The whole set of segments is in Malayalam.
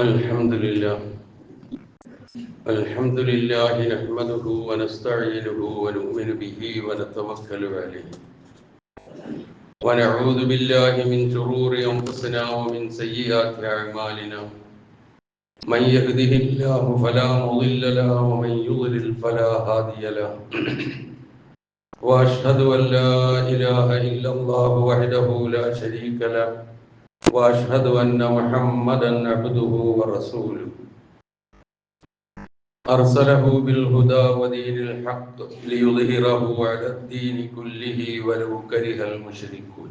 الحمد لله نحمده ونستعينه ونؤمن به ونتوكل عليه ونعوذ بالله من شرور أنفسنا ومن سيئات أعمالنا من يهده الله فلا مضل له ومن يضلل فلا هادي له وأشهد أن لا إله إلا الله وحده لا شريك له وأشهد أن محمدا عبده ورسوله أرسله بالهدى ودين الحق ليظهره على الدين كله ولو كره المشركون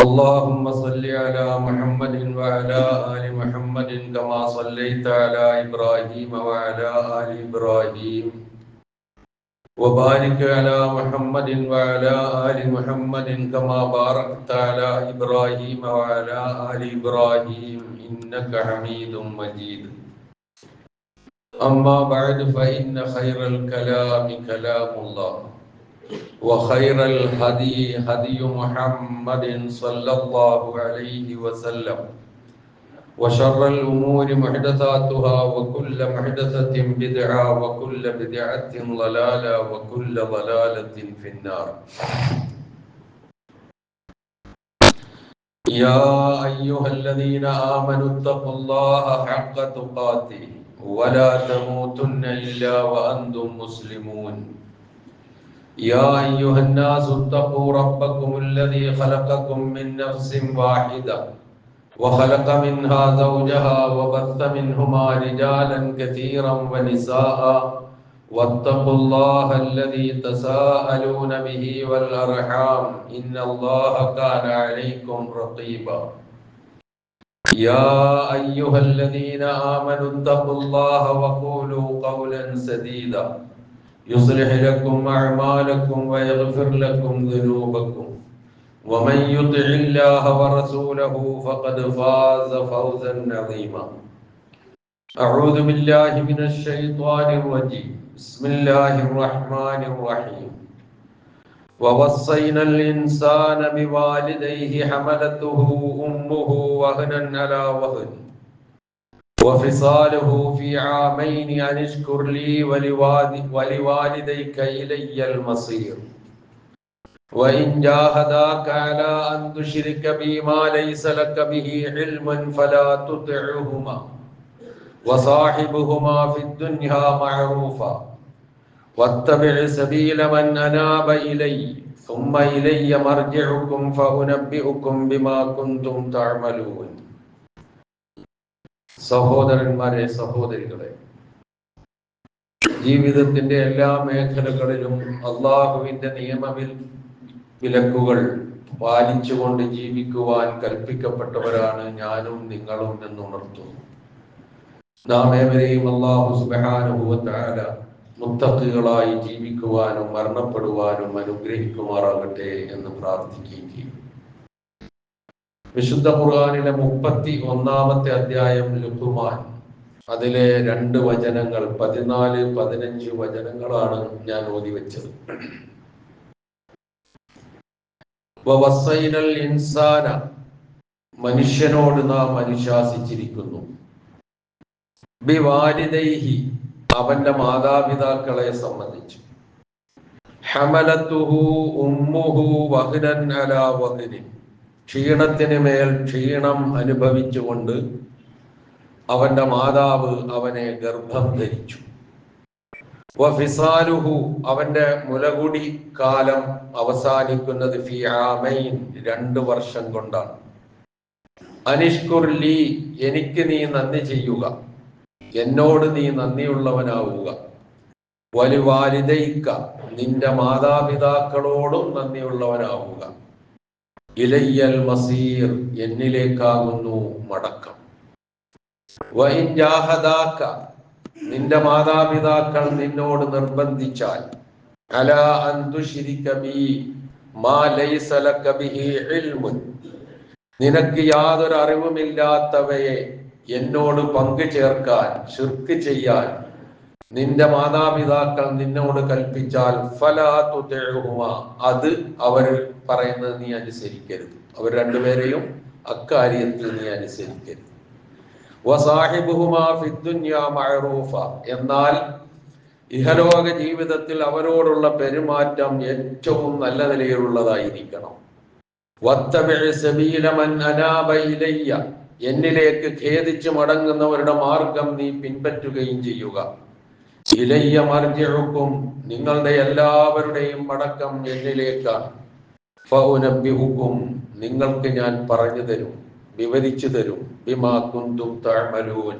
اللهم صل على محمد وعلى آل محمد كما صليت على إبراهيم وعلى آل إبراهيم وبارك على محمد وعلى آل محمد كما باركت على إبراهيم وعلى آل إبراهيم إنك حميد مجيد أما بعد فإن خير الكلام كلام الله وخير الهدي هدي محمد صلى الله عليه وسلم وشر الأمور محدثاتها وكل محدثة بدعة وكل بدعة ضلالة وكل ضلالة في النار يا أيها الذين آمنوا اتقوا الله حق تقاته ولا تموتن إلا وأنتم مسلمون يا أيها الناس اتقوا ربكم الذي خلقكم من نفس واحدة وخلق منها زوجها وبث منهما رجالا كثيرا ونساء واتقوا الله الذي تساءلون به والأرحام إن الله كان عليكم رقيبا يا أيها الذين آمنوا اتقوا الله وقولوا قولا سديدا يصلح لكم أعمالكم ويغفر لكم ذنوبكم ومن يطع الله ورسوله فقد فاز فوزا عظيما أعوذ بالله من الشيطان الرجيم بسم الله الرحمن الرحيم ووصينا الإنسان بوالديه حملته أمه وهنا على وهن وفصاله في عامين أن اشكر لي ولوالديك إلي المصير وإن جاهداك على أن تشرك بي ما ليس لك به علم فلا تطعهما وصاحبهما في الدنيا معروفا واتبع سبيل من أناب إلي ثم إلي مرجعكم فأنبئكم بما كنتم تعملون സഹോദരന്മാരെ സഹോദരികളെ, ജീവിതത്തിന്റെ എല്ലാ മേഖലകളിലും അള്ളാഹുവിന്റെ വിലക്കുകൾ പാലിച്ചുകൊണ്ട് ജീവിക്കുവാൻ കൽപ്പിക്കപ്പെട്ടവരാണ് ഞാനും നിങ്ങളും എന്നുണർത്തുന്നു. നാം ഏവരെയും അല്ലാഹു സുബ്ഹാനഹു വ തആല മുത്തഖികളായി ജീവിക്കുവാനും മരണപ്പെടുവാനും അനുഗ്രഹിക്കുമാറാകട്ടെ എന്ന് പ്രാർത്ഥിക്കുകയും ചെയ്യും. വിശുദ്ധ ഖുർആനിലെ 31-ാമത്തെ അധ്യായം ലുഖ്മാൻ, അതിലെ 2 വചനങ്ങൾ 14-15 വചനങ്ങളാണ് ഞാൻ ഓതി വെച്ചത്. വവസ്സൈനൽ ഇൻസാന, മനുഷ്യനോട് നാം അനുശാസിച്ചിരിക്കുന്നു, ബിവാലിദൈഹി, അവന്റെ മാതാപിതാക്കളെ സംബന്ധിച്ചു, ഹമലത്തുഹു ഉമ്മുഹു വഹ്നൻ അലാ വഹ്നിൻ, ക്ഷീണത്തിന് മേൽ ക്ഷീണം അനുഭവിച്ചുകൊണ്ട് അവന്റെ മാതാവ് അവനെ ഗർഭം ധരിച്ചു. വഫിസാലുഹു, അവന്റെ മുലകുടി കാലം അവസാനിക്കുന്നത് ഫി ആമൈൻ, 2 വർഷം കൊണ്ടാണ്. അനിഷ്കുർ ലീ, എനിക്ക് നീ നന്ദി ചെയ്യുക, എന്നോട് നീ നന്ദിയുള്ളവനാവുക. വലിവാലിദൈക, നിന്റെ മാതാപിതാക്കളോടും നന്ദിയുള്ളവനാവുക. ഇലയ്യൽ മസീർ, എന്നിലേക്കാകുന്നു മടക്കം. വഇൻ ജാഹദാക, നിന്റെ മാതാപിതാക്കൾ നിന്നോട് നിർബന്ധിച്ചാൽ, അലാ അൻ തുശ്രിക ബി മാ ലൈസ ലക ബിഹി ഇൽമുൻ, നിനക്ക് യാതൊരു അറിവുമില്ലാത്തവയെ എന്നോട് പങ്കു ചേർക്കാൻ, ശിർക്ക് ചെയ്യാൻ നിന്റെ മാതാപിതാക്കൾ നിന്നോട് കൽപ്പിച്ചാൽ, ഫലാ തുതിഉഹുമാ, അത് അവർ പറയുന്നത് നീ അനുസരിക്കരുത്. അവർ രണ്ടുപേരെയും അക്കാര്യത്തിൽ നീ അനുസരിക്കരുത്. വസാഹിബുഹുമാ ഫിദ്ദുനിയാ മഅറൂഫ, എന്നാൽ ഇഹലോക ജീവിതത്തിൽ അവരോടുള്ള പെരുമാറ്റം ഏറ്റവും നല്ല നിലയിലുള്ളതായിരിക്കണം. വത്തബിഅ സബീല മൻ അനാബ ഇലയ്യ, എന്നിലേക്ക് ഖേദിച്ച് മടങ്ങുന്നവരുടെ മാർഗം നീ പിൻപറ്റുകയും ചെയ്യുക. ഇലയ്യ മർജിഉക്കും, നിങ്ങളുടെ എല്ലാവരുടെയും മടക്കം എന്നിലേക്കാണ്. ഫഉനബ്ബിഉക്കും, നിങ്ങൾക്ക് ഞാൻ പറഞ്ഞു തരും, വിവരിച്ചു തരും. ബിമാ കുന്തും തഅമലൂൻ,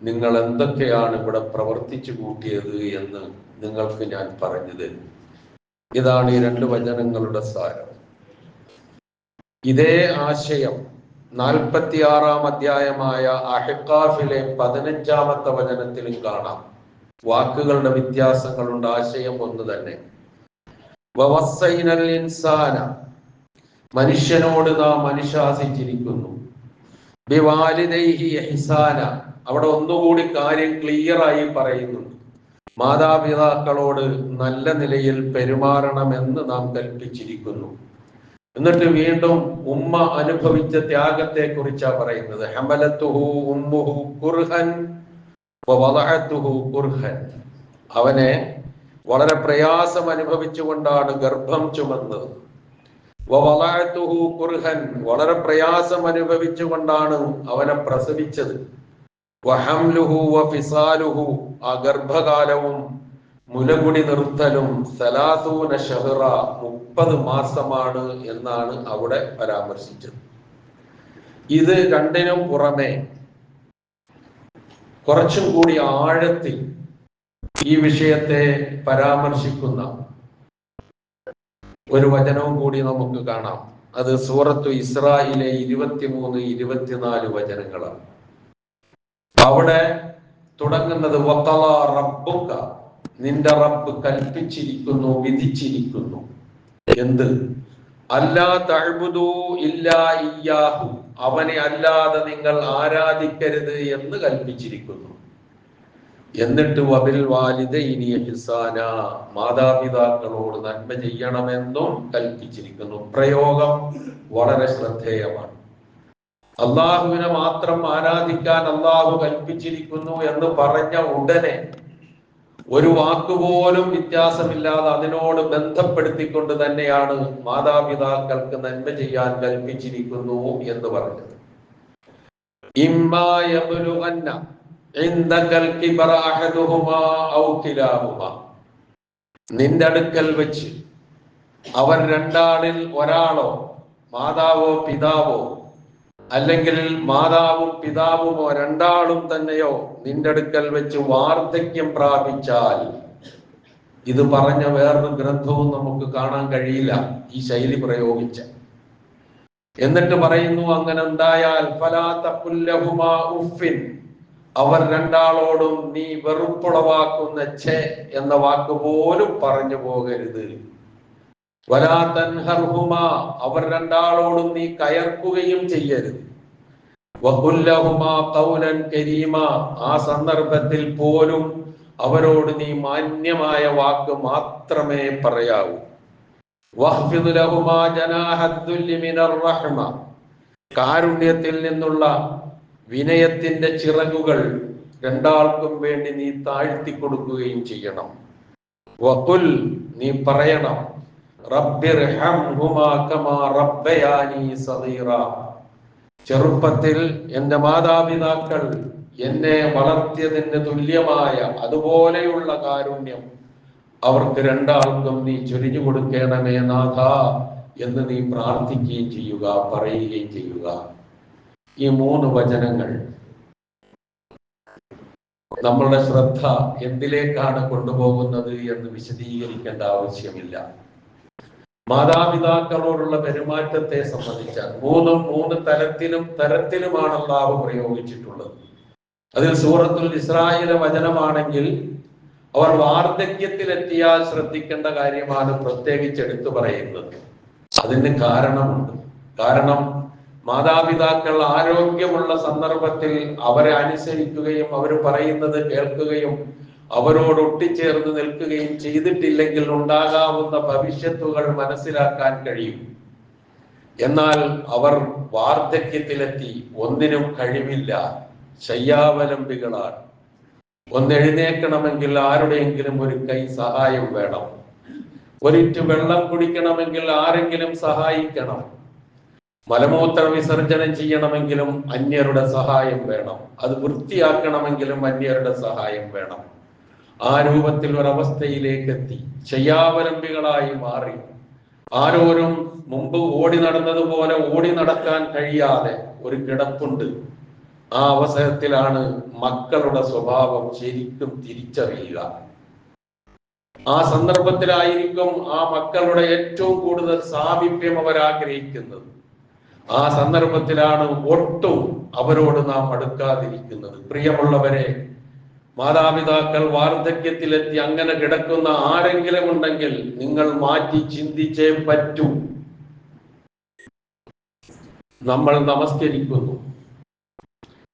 നിങ്ങൾ എന്തൊക്കെയാണ് ഇവിടെ പ്രവർത്തിച്ചു കൂട്ടിയത് എന്ന് നിങ്ങൾക്ക് ഞാൻ പറഞ്ഞു തരും. ഇതാണ് ഈ 2 വചനങ്ങളുടെ സാരം. ഇതേ ആശയം 46-ാം അധ്യായമായ അഹ്ഖാഫിലെ 15-ാമത്തെ വചനത്തിലും കാണാം. വാക്കുകളുടെ വ്യത്യാസങ്ങളുണ്ട്, ആശയം ഒന്ന് തന്നെ. വവസ്സൈനൽ ഇൻസാന, മനുഷ്യനോട് നാം അനുശാസിച്ചിരിക്കുന്നു. ബിവാലിദൈഹി ഇഹ്സാന, അവിടെ ഒന്നുകൂടി കാര്യം ക്ലിയറായി പറയുന്നുണ്ട്. മാതാപിതാക്കളോട് നല്ല നിലയിൽ പെരുമാറണമെന്ന് നാം കൽപ്പിച്ചിരിക്കുന്നു. എന്നിട്ട് വീണ്ടും ഉമ്മ അനുഭവിച്ച ത്യാഗത്തെ കുറിച്ചാണ് പറയുന്നത്. ഹമലത്തുഹു ഉമ്മുഹു കുർഹൻ വവളഅതുഹു കുർഹൻ, അവനെ വളരെ പ്രയാസം അനുഭവിച്ചുകൊണ്ടാണ് ഗർഭം ചുമന്നത്. വവളഅതുഹു കുർഹൻ, വളരെ പ്രയാസം അനുഭവിച്ചുകൊണ്ടാണ് അവനെ പ്രസവിച്ചത്. വഹംലുഹു വഫിസാലുഹു, ആ ഗർഭകാലവും മുലകുടി നിർത്തലും 30 ശഹ്റ, 30 മാസമാണ് എന്നാണ് അവിടെ പരാമർശിച്ചത്. ഇത് രണ്ടിനും പുറമെ കുറച്ചും കൂടി ആഴത്തിൽ ഈ വിഷയത്തെ പരാമർശിക്കുന്ന ഒരു വചനവും കൂടി നമുക്ക് കാണാം. അത് സൂറത്തു ഇസ്രായിലെ 23-24 വചനങ്ങളാണ്. അവിടെ തുടങ്ങുന്നത് വഖളാ റബ്ബുക, നിന്റെ റബ്ബ് കൽപ്പിച്ചിരിക്കുന്നു, വിധിച്ചിരിക്കുന്നു. എന്ത്? അല്ലാ തഅ്ബുദൂ ഇല്ലാ ഇയ്യാഹു, അവനെ അല്ലാതെ നിങ്ങൾ ആരാധിക്കരുത് എന്ന് കൽപ്പിച്ചിരിക്കുന്നു. എന്നിട്ട് വബിൽ വാലിദൈനി ഇഹ്സാന, മാതാപിതാക്കളോട് നന്മ ചെയ്യണമെന്നും കൽപ്പിച്ചിരിക്കുന്നു. പ്രയോഗം വളരെ ശ്രദ്ധേയമാണ്. അള്ളാഹുവിനെ മാത്രം ആരാധിക്കാൻ അള്ളാഹു കൽപ്പിച്ചിരിക്കുന്നു എന്ന് പറഞ്ഞ ഉടനെ ഒരു വാക്കുപോലും വ്യത്യാസമില്ലാതെ അതിനോട് ബന്ധപ്പെടുത്തിക്കൊണ്ട് തന്നെയാണ് മാതാപിതാക്കൾക്ക് നന്മ ചെയ്യാൻ കൽപ്പിച്ചിരിക്കുന്നു എന്ന് പറഞ്ഞത്. ഇമ്മാ യബ്ലുഗന്ന ഇൻദകൽ കിബറ അഹദുഹുമാ ഔ കിലാഹുമാ, നിന്റെ അടുക്കൽ വെച്ച് അവർ രണ്ടാളിൽ ഒരാളോ, മാതാവോ പിതാവോ, അല്ലെങ്കിൽ മാതാവും പിതാവുമോ രണ്ടാളും തന്നെയോ നിന്റെ അടുക്കൽ വെച്ച് വാർദ്ധക്യം പ്രാപിച്ചാൽ, ഇത് പറഞ്ഞ വേറൊരു ഗ്രന്ഥവും നമുക്ക് കാണാൻ കഴിയില്ല ഈ ശൈലി പ്രയോഗിച്ച. എന്നിട്ട് പറയുന്നു, അങ്ങനെ ഉണ്ടായാൽ ഫലാ തഖുൽ ലഹുമാ ഉഫിൻ, അവർ രണ്ടാളോടും നീ വെറുപ്പുളവാക്കുന്ന ഛേ എന്ന വാക്ക് പോലും പറഞ്ഞു പോകരുത്. വലാ തൻഹർഹുമാ, അവർ രണ്ടാളോടും നീ കയർക്കുകയും ചെയ്യരുത്. വഖുൽ ലഹുമാ ഖൗലൻ കരീമാ, ആ സന്ദർഭത്തിൽ പോലും അവരോട് നീ മാന്യമായ വാക്ക് മാത്രമേ പറയാവൂ. വഖ്ഫിദ് ലഹുമാ ജനാഹദ്ദുല്ലി മിനർ റഹ്മ, കാരുണ്യത്തിൽ നിന്നുള്ള വിനയത്തിന്റെ ചിറകുകൾ രണ്ടാൾക്കും വേണ്ടി നീ താഴ്ത്തി കൊടുക്കുകയും ചെയ്യണം. വഖുൽ, നീ പറയണം, റബ്ബിർഹംഹുമാ കമാ റബ്ബയാനി സഗീറ, ചെറുപ്പത്തിൽ എന്റെ മാതാപിതാക്കൾ എന്നെ വളർത്തിയതിന് തുല്യമായ അതുപോലെയുള്ള കാരുണ്യം അവർക്ക് രണ്ടാൾക്കും നീ ചൊരിഞ്ഞു കൊടുക്കണമേ നാഥ എന്ന് നീ പ്രാർത്ഥിക്കുകയും ചെയ്യുക, പറയുകയും ചെയ്യുക. ഈ 3 വചനങ്ങൾ നമ്മളുടെ ശ്രദ്ധ എന്തിലേക്കാണ് കൊണ്ടുപോകുന്നത് എന്ന് വിശദീകരിക്കേണ്ട ആവശ്യമില്ല. മാതാപിതാക്കളോടുള്ള പെരുമാറ്റത്തെ സംബന്ധിച്ചാൽ 3 തരത്തിലുമാണ് അല്ലാഹു പ്രയോഗിച്ചിട്ടുള്ളത്. അതിൽ സൂറത്തുൽ ഇസ്രായിലെ വചനമാണെങ്കിൽ അവർ വാർദ്ധക്യത്തിലെത്തിയാൽ ശ്രദ്ധിക്കേണ്ട കാര്യമാണ് പ്രത്യേകിച്ച് എടുത്തു പറയുന്നത്. അതിന് കാരണമുണ്ട്. കാരണം മാതാപിതാക്കൾ ആരോഗ്യമുള്ള സന്ദർഭത്തിൽ അവരെ അനുസരിക്കുകയും അവർ പറയുന്നത് കേൾക്കുകയും അവരോട് ഒട്ടിച്ചേർന്ന് നിൽക്കുകയും ചെയ്തിട്ടില്ലെങ്കിൽ ഉണ്ടാകാവുന്ന ഭവിഷ്യത്തുകൾ മനസ്സിലാക്കാൻ കഴിയും. എന്നാൽ അവർ വാർദ്ധക്യത്തിലെത്തി, ഒന്നിനും കഴിവില്ല, ശയ്യാവലംബികളാണ്. ഒന്നെഴുന്നേക്കണമെങ്കിൽ ആരുടെയെങ്കിലും ഒരു കൈ സഹായം വേണം. ഒരിറ്റു വെള്ളം കുടിക്കണമെങ്കിൽ ആരെങ്കിലും സഹായിക്കണം. മലമൂത്ര വിസർജനം ചെയ്യണമെങ്കിലും അന്യരുടെ സഹായം വേണം. അത് വൃത്തിയാക്കണമെങ്കിലും അന്യരുടെ സഹായം വേണം. ആ രൂപത്തിൽ ഒരവസ്ഥയിലേക്ക് എത്തി, ശയ്യാവലംബികളായി മാറി. ആരോരും മുമ്പ് ഓടി നടന്നതുപോലെ ഓടി നടക്കാൻ കഴിയാതെ ഒരു കിടപ്പുണ്ട്. ആ അവസരത്തിലാണ് മക്കളുടെ സ്വഭാവം ശരിക്കും തിരിച്ചറിയുക. ആ സന്ദർഭത്തിലായിരിക്കും ആ മക്കളുടെ ഏറ്റവും കൂടുതൽ സാമീപ്യം അവർ ആഗ്രഹിക്കുന്നത്. ആ സന്ദർഭത്തിലാണ് ഒട്ടും അവരോട് നാം അടുക്കാതിരിക്കുന്നത്. പ്രിയമുള്ളവരെ, മാതാപിതാക്കൾ വാർദ്ധക്യത്തിലെത്തി അങ്ങനെ കിടക്കുന്ന ആരെങ്കിലും ഉണ്ടെങ്കിൽ നിങ്ങൾ മാറ്റി ചിന്തിച്ചേ പറ്റൂ. നമ്മൾ നമസ്കരിക്കുന്നു,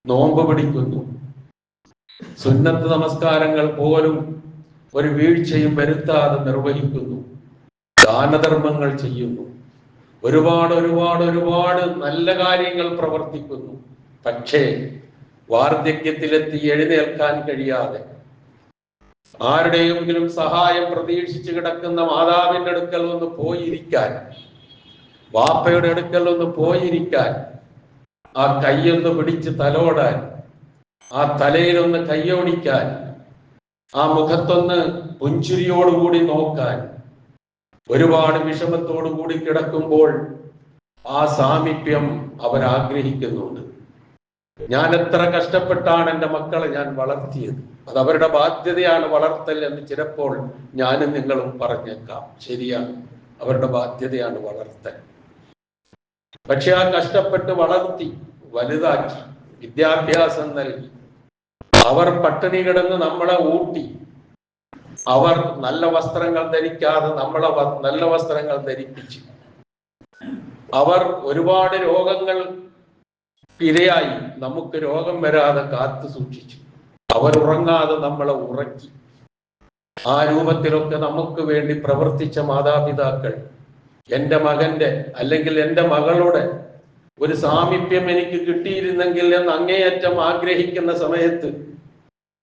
നോമ്പ് പിടിക്കുന്നു, സുന്നത്ത് നമസ്കാരങ്ങൾ പോലും ഒരു വീഴ്ചയും വരുത്താതെ നിർവഹിക്കുന്നു, ദാനധർമ്മങ്ങൾ ചെയ്യുന്നു, ഒരുപാട് ഒരുപാട് ഒരുപാട് നല്ല കാര്യങ്ങൾ പ്രവർത്തിക്കുന്നു. പക്ഷേ വാർദ്ധക്യത്തിലെത്തി എഴുന്നേൽക്കാൻ കഴിയാതെ ആരുടെയെങ്കിലും സഹായം പ്രതീക്ഷിച്ച് കിടക്കുന്ന മാതാവിന്റെ അടുക്കൽ ഒന്ന് പോയിരിക്കാൻ, വാപ്പയുടെ അടുക്കൽ ഒന്ന് പോയിരിക്കാൻ, ആ കൈയൊന്ന് പിടിച്ച് തലോടാൻ, ആ തലയിലൊന്ന് കൈയോടിക്കാൻ, ആ മുഖത്തൊന്ന് പുഞ്ചിരിയോടുകൂടി നോക്കാൻ, ഒരുപാട് വിഷമത്തോടു കൂടി കിടക്കുമ്പോൾ ആ സാമീപ്യം അവരാഗ്രഹിക്കുന്നുണ്ട്. ഞാൻ എത്ര കഷ്ടപ്പെട്ടാണ് എൻ്റെ മക്കളെ ഞാൻ വളർത്തിയത്, അത് അവരുടെ ബാധ്യതയാണ് വളർത്തൽ എന്ന് ചിലപ്പോൾ ഞാനും നിങ്ങളും പറഞ്ഞേക്കാം. ശരിയാണ്, അവരുടെ ബാധ്യതയാണ് വളർത്തൽ. പക്ഷെ ആ കഷ്ടപ്പെട്ട് വളർത്തി വലുതാക്കി വിദ്യാഭ്യാസം നൽകി, അവർ പട്ടിണി കിടന്ന് നമ്മളെ ഊട്ടി, അവർ നല്ല വസ്ത്രങ്ങൾ ധരിക്കാതെ നമ്മളെ നല്ല വസ്ത്രങ്ങൾ ധരിപ്പിച്ചു, അവർ ഒരുപാട് രോഗങ്ങൾ ഇരയായി നമുക്ക് രോഗം വരാതെ കാത്തു സൂക്ഷിച്ചു, അവരുറങ്ങാതെ നമ്മളെ ഉറക്കി. ആ രൂപത്തിലൊക്കെ നമുക്ക് വേണ്ടി പ്രവർത്തിച്ച മാതാപിതാക്കൾ, എൻ്റെ മകന്റെ അല്ലെങ്കിൽ എൻ്റെ മകളുടെ ഒരു സാമീപ്യം എനിക്ക് കിട്ടിയിരുന്നെങ്കിൽ എന്ന് അങ്ങേയറ്റം ആഗ്രഹിക്കുന്ന സമയത്ത്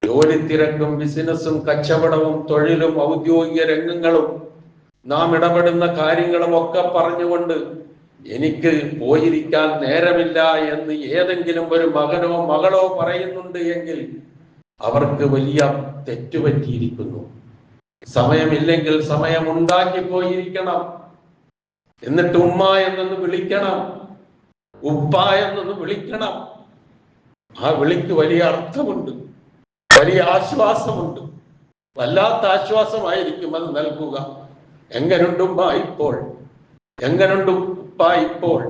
ജോലി തിരക്കും ബിസിനസ്സും കച്ചവടവും തൊഴിലും ഔദ്യോഗിക രംഗങ്ങളും നാം ഇടപെടുന്ന കാര്യങ്ങളും ഒക്കെ പറഞ്ഞുകൊണ്ട് എനിക്ക് പോയിരിക്കാൻ നേരമില്ല എന്ന് ഏതെങ്കിലും ഒരു മകനോ മകളോ പറയുന്നുണ്ട് എങ്കിൽ അവർക്ക് വലിയ തെറ്റുപറ്റിയിരിക്കുന്നു. സമയമില്ലെങ്കിൽ സമയം ഉണ്ടാക്കി പോയിരിക്കണം. എന്നിട്ട് ഉമ്മ എന്നൊന്ന് വിളിക്കണം, ഉപ്പ എന്നൊന്ന് വിളിക്കണം. ആ വിളിക്ക് വലിയ അർത്ഥമുണ്ട്, വലിയ ആശ്വാസമുണ്ട്. വല്ലാത്ത ആശ്വാസമായിരിക്കും അത് നൽകുക. എങ്ങനുണ്ടുമ്മ ഇപ്പോൾ, എങ്ങനുണ്ട് ഉപ്പ ഇപ്പോൾ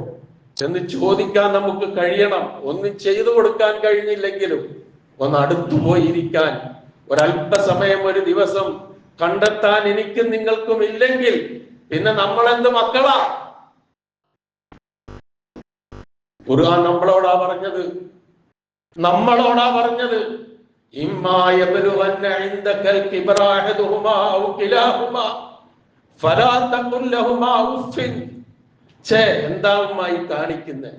എന്ന് ചോദിക്കാൻ നമുക്ക് കഴിയണം. ഒന്നും ചെയ്തു കൊടുക്കാൻ കഴിഞ്ഞില്ലെങ്കിലും ഒന്ന് അടുത്തു പോയിരിക്കാൻ ഒരല്പസമയം ഒരു ദിവസം കണ്ടെത്താൻ എനിക്കും നിങ്ങൾക്കും ഇല്ലെങ്കിൽ പിന്നെ നമ്മളെന്ത് മക്കളാ? ഖുർആൻ നമ്മളോടാ പറഞ്ഞത്, നമ്മളോടാ പറഞ്ഞത്, എന്താ ഉമ്മായി കാണിക്കുന്നേ,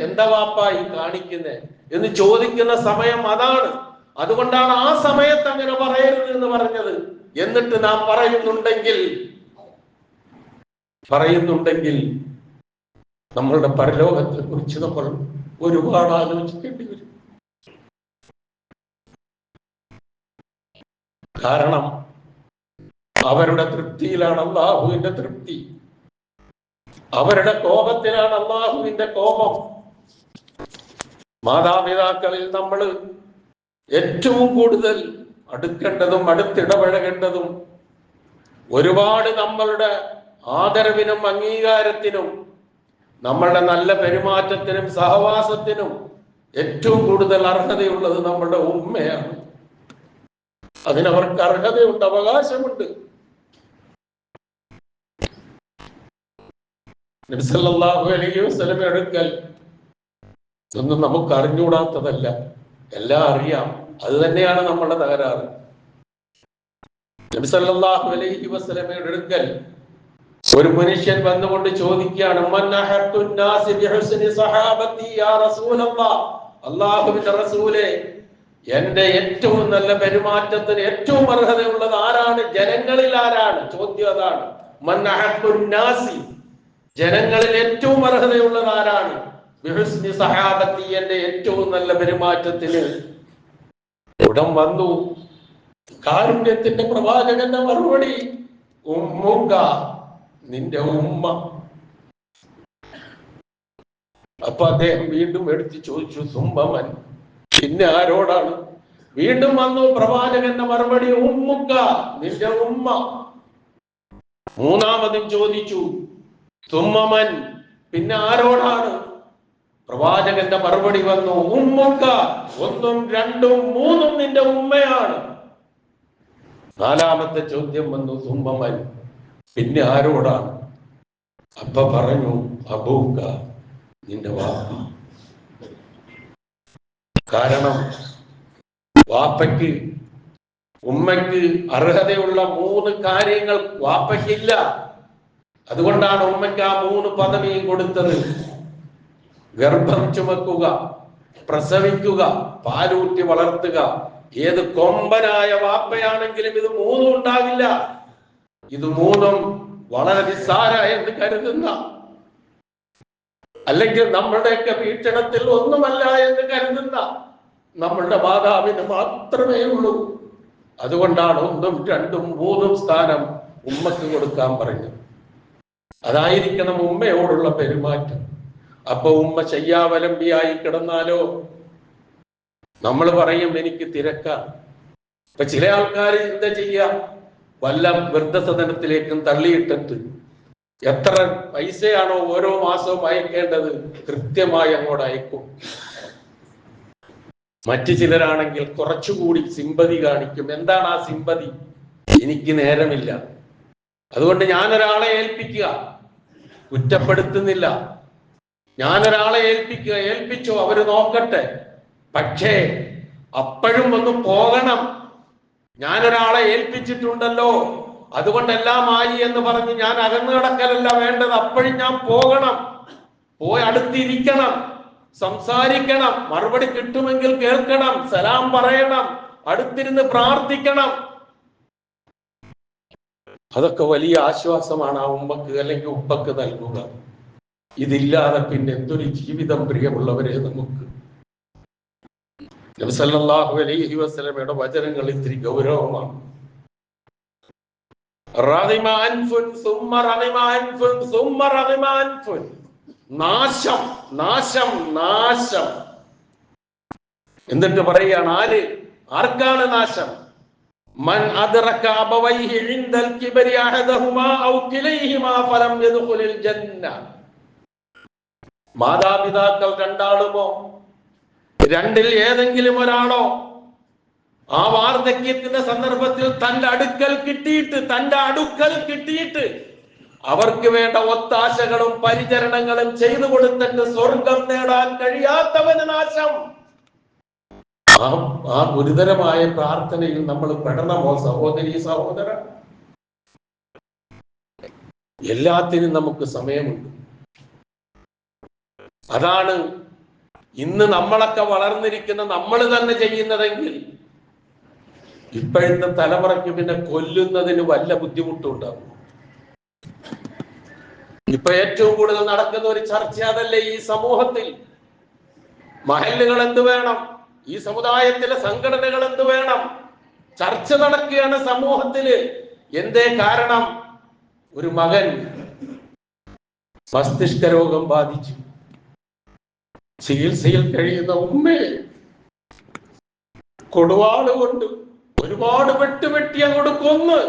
എന്താ വാപ്പായി കാണിക്കുന്നേ എന്ന് ചോദിക്കുന്ന സമയം അതാണ്. അതുകൊണ്ടാണ് ആ സമയത്ത് അങ്ങനെ പറയരുത് എന്ന് പറഞ്ഞത്. എന്നിട്ട് നാം പറയുന്നുണ്ടെങ്കിൽ നമ്മളുടെ പരലോകത്തെ കുറിച്ച് നമ്മൾ ഒരുപാട് ആലോചിക്കേണ്ടി വരും. കാരണം അവരുടെ തൃപ്തിയിലാണ് അള്ളാഹുവിന്റെ തൃപ്തി, അവരുടെ കോപത്തിലാണ് അള്ളാഹുവിന്റെ കോപം. മാതാപിതാക്കളിൽ നമ്മൾ ഏറ്റവും കൂടുതൽ അടുക്കേണ്ടതും അടുത്തിടപഴകേണ്ടതും ഒരുപാട് നമ്മളുടെ ആദരവിനും അംഗീകാരത്തിനും നമ്മളുടെ നല്ല പെരുമാറ്റത്തിനും സഹവാസത്തിനും ഏറ്റവും കൂടുതൽ അർഹതയുള്ളത് നമ്മളുടെ ഉമ്മയാണ്. അതിനവർക്ക് അർഹതയുണ്ട്, അവകാശമുണ്ട്. നബി സല്ലല്ലാഹു അലൈഹി വസല്ലം എടുക്കൽ ഒന്നും നമുക്ക് അറിഞ്ഞുകൂടാത്തതല്ല, എല്ലാം അറിയാം. അത് തന്നെയാണ് നമ്മളുടെ തകരാറ്. നബി സല്ലല്ലാഹു അലൈഹി വസല്ലമയുടെ അടുക്കൽ ഒരു മനുഷ്യൻ വന്നുകൊണ്ട് ചോദിക്കുകയാണ്, അള്ളാഹുവിന്റെ റസൂലെ, എന്റെ ഏറ്റവും നല്ല പെരുമാറ്റത്തിന് ഏറ്റവും അർഹതയുള്ളത് ആരാണ്? ജനങ്ങളിൽ ആരാണ്? ചോദ്യം അതാണ്. മൻ അഹബ്ബുൻ നാസി, ജനങ്ങളിൽ ഏറ്റവും അർഹതയുള്ളത് ആരാണ്? ബിഹുസ്നി സഹാബത്തി, എന്റെ ഏറ്റവും നല്ല പെരുമാറ്റത്തിന് ഉടൻ വന്നു കാരുണ്യത്തിന്റെ പ്രവാചകന്റെ മറുപടി, ഉമ്മുക, നിന്റെ ഉമ്മ. അപ്പൊ അദ്ദേഹം വീണ്ടും എടുത്ത് ചോദിച്ചു, സുമ്മമൻ, പിന്നെ ആരോടാണ്? വീണ്ടും വന്നു പ്രവാചകന്റെ മറുപടി, ഉമ്മുക, നിന്റെ ഉമ്മ. മൂന്നാമതും ചോദിച്ചു, സുമ്മമൻ, പിന്നെ ആരോടാണ്? പ്രവാചകന്റെ മറുപടി വന്നു, ഉമ്മുക, ഒന്നും രണ്ടും മൂന്നും നിന്റെ ഉമ്മയാണ്. നാലാമത്തെ ചോദ്യം വന്നു, സുമ്മമൻ, പിന്നെ ആരോടാണ്? അപ്പൊ പറഞ്ഞു, അബൂക, നിന്റെ വാപ്പ. കാരണം വാപ്പയ്ക്ക് ഉമ്മയ്ക്ക് അർഹതയുള്ള 3 കാര്യങ്ങൾ വാപ്പയ്ക്കില്ല. അതുകൊണ്ടാണ് ഉമ്മയ്ക്ക് ആ 3 പദവിയും കൊടുത്തത്. ഗർഭം ചുമക്കുക, പ്രസവിക്കുക, പാലൂറ്റി വളർത്തുക. ഏത് കൊമ്പനായ വാപ്പയാണെങ്കിലും ഇത് 3 ഉണ്ടാവില്ല. ഇത് 3 വളരെ നിസ്സാര എന്ന് കരുതുന്ന, അല്ലെങ്കിൽ നമ്മുടെയൊക്കെ വീക്ഷണത്തിൽ ഒന്നുമല്ല എന്ന് കരുതുന്ന നമ്മളുടെ മാതാവിന് മാത്രമേ ഉള്ളൂ. അതുകൊണ്ടാണ് 1, 2, 3 സ്ഥാനം ഉമ്മക്ക് കൊടുക്കാൻ പറഞ്ഞത്. അതായിരിക്കണം ഉമ്മയോടുള്ള പെരുമാറ്റം. അപ്പൊ ഉമ്മ ശയ്യാവലംബിയായി കിടന്നാലോ നമ്മൾ പറയും, എനിക്ക് തിരക്കാം. ഇപ്പൊ ചില ആൾക്കാർ എന്താ ചെയ്യാം, വല്ല വൃദ്ധസദനത്തിലേക്കും തള്ളിയിട്ടിട്ട് എത്ര പൈസയാണോ ഓരോ മാസവും അയക്കേണ്ടത് കൃത്യമായി അങ്ങോട്ട് അയക്കും. മറ്റു ചിലരാണെങ്കിൽ കുറച്ചുകൂടി സിമ്പതി കാണിക്കും. എന്താണ് ആ സിമ്പതി? എനിക്ക് നേരമില്ല, അതുകൊണ്ട് ഞാനൊരാളെ ഏൽപ്പിക്കുക. കുറ്റപ്പെടുത്തുന്നില്ല, ഞാനൊരാളെ ഏൽപ്പിക്കുക, ഏൽപ്പിച്ചോ, അവര് നോക്കട്ടെ. പക്ഷേ അപ്പോഴും ഒന്ന് പോകണം. ഞാനൊരാളെ ഏൽപ്പിച്ചിട്ടുണ്ടല്ലോ, അതുകൊണ്ടെല്ലാം ആയി എന്ന് പറഞ്ഞ് ഞാൻ അകന്നു കിടക്കലല്ല വേണ്ടത്. അപ്പോഴും ഞാൻ പോകണം, പോയി അടുത്തിരിക്കണം, സംസാരിക്കണം, മറുപടി കിട്ടുമെങ്കിൽ കേൾക്കണം, സലാം പറയണം, അടുത്തിരുന്ന് പ്രാർത്ഥിക്കണം. അതൊക്കെ വലിയ ആശ്വാസമാണ് ആ ഉമ്മക്ക് അല്ലെങ്കിൽ ഉപ്പക്ക് നൽകുക. ഇതില്ലാതെ പിന്നെ എന്തൊരു ജീവിതം പ്രിയമുള്ളവരെ നമുക്ക്. നബി സല്ലല്ലാഹു അലൈഹി വസല്ലമയുടെ വചനങ്ങൾ ഇത്തിരി ഗൗരവമാണ്. നാശം, നാശം, നാശം. എന്നിട്ട് പറയുകയാണ്, ആർക്കാണ് നാശം? മൻ അദ്റക അബവൈഹി ഇൻദൽ കിബരി അഹദഹുമാ ഔ കിലൈഹിമാ ഫലം യദ്ഖുലിൽ ജന്ന. മാതാപിതാക്കൾ 2 ആളുമോ, 2-ൽ ഏതെങ്കിലും ഒരാളോ ആ വാർദ്ധക്യത്തിന്റെ സന്ദർഭത്തിൽ തന്റെ അടുക്കൽ കിട്ടിയിട്ട് അവർക്ക് വേണ്ട ഒത്താശകളും പരിചരണങ്ങളും ചെയ്തു കൊടുത്തിട്ട് സ്വർഗം നേടാൻ കഴിയാത്തവന് നാശം. ആ ഗുരുതരമായ പ്രാർത്ഥനയിൽ നമ്മൾ പെടണമോ സഹോദരി സഹോദര? എല്ലാത്തിനും നമുക്ക് സമയമുണ്ട്. അതാണ് ഇന്ന് നമ്മളൊക്കെ വളർന്നിരിക്കുന്ന നമ്മൾ തന്നെ ചെയ്യുന്നതെങ്കിൽ ഇപ്പോഴത്തെ തലമുറയ്ക്ക് പിന്നെ കൊല്ലുന്നതിന് വല്ല ബുദ്ധിമുട്ടുണ്ടാവും. ഇപ്പൊ ഏറ്റവും കൂടുതൽ നടക്കുന്ന ഒരു ചർച്ച അതല്ലേ ഈ സമൂഹത്തിൽ? മഹല്ലുകൾ എന്ത് വേണം, ഈ സമുദായത്തിലെ സംഘടനകൾ എന്ത് വേണം, ചർച്ച നടക്കുകയാണ് സമൂഹത്തില്. എന്തേ കാരണം? ഒരു മകൻ മസ്തിഷ്ക രോഗം ബാധിച്ചു, ചികിത്സയിൽ കഴിയുന്ന ഉമ്മയെ കൊടുവാള് കൊണ്ട് ഒരുപാട് വെട്ടി അങ്ങോട്ട് കൊന്ന്.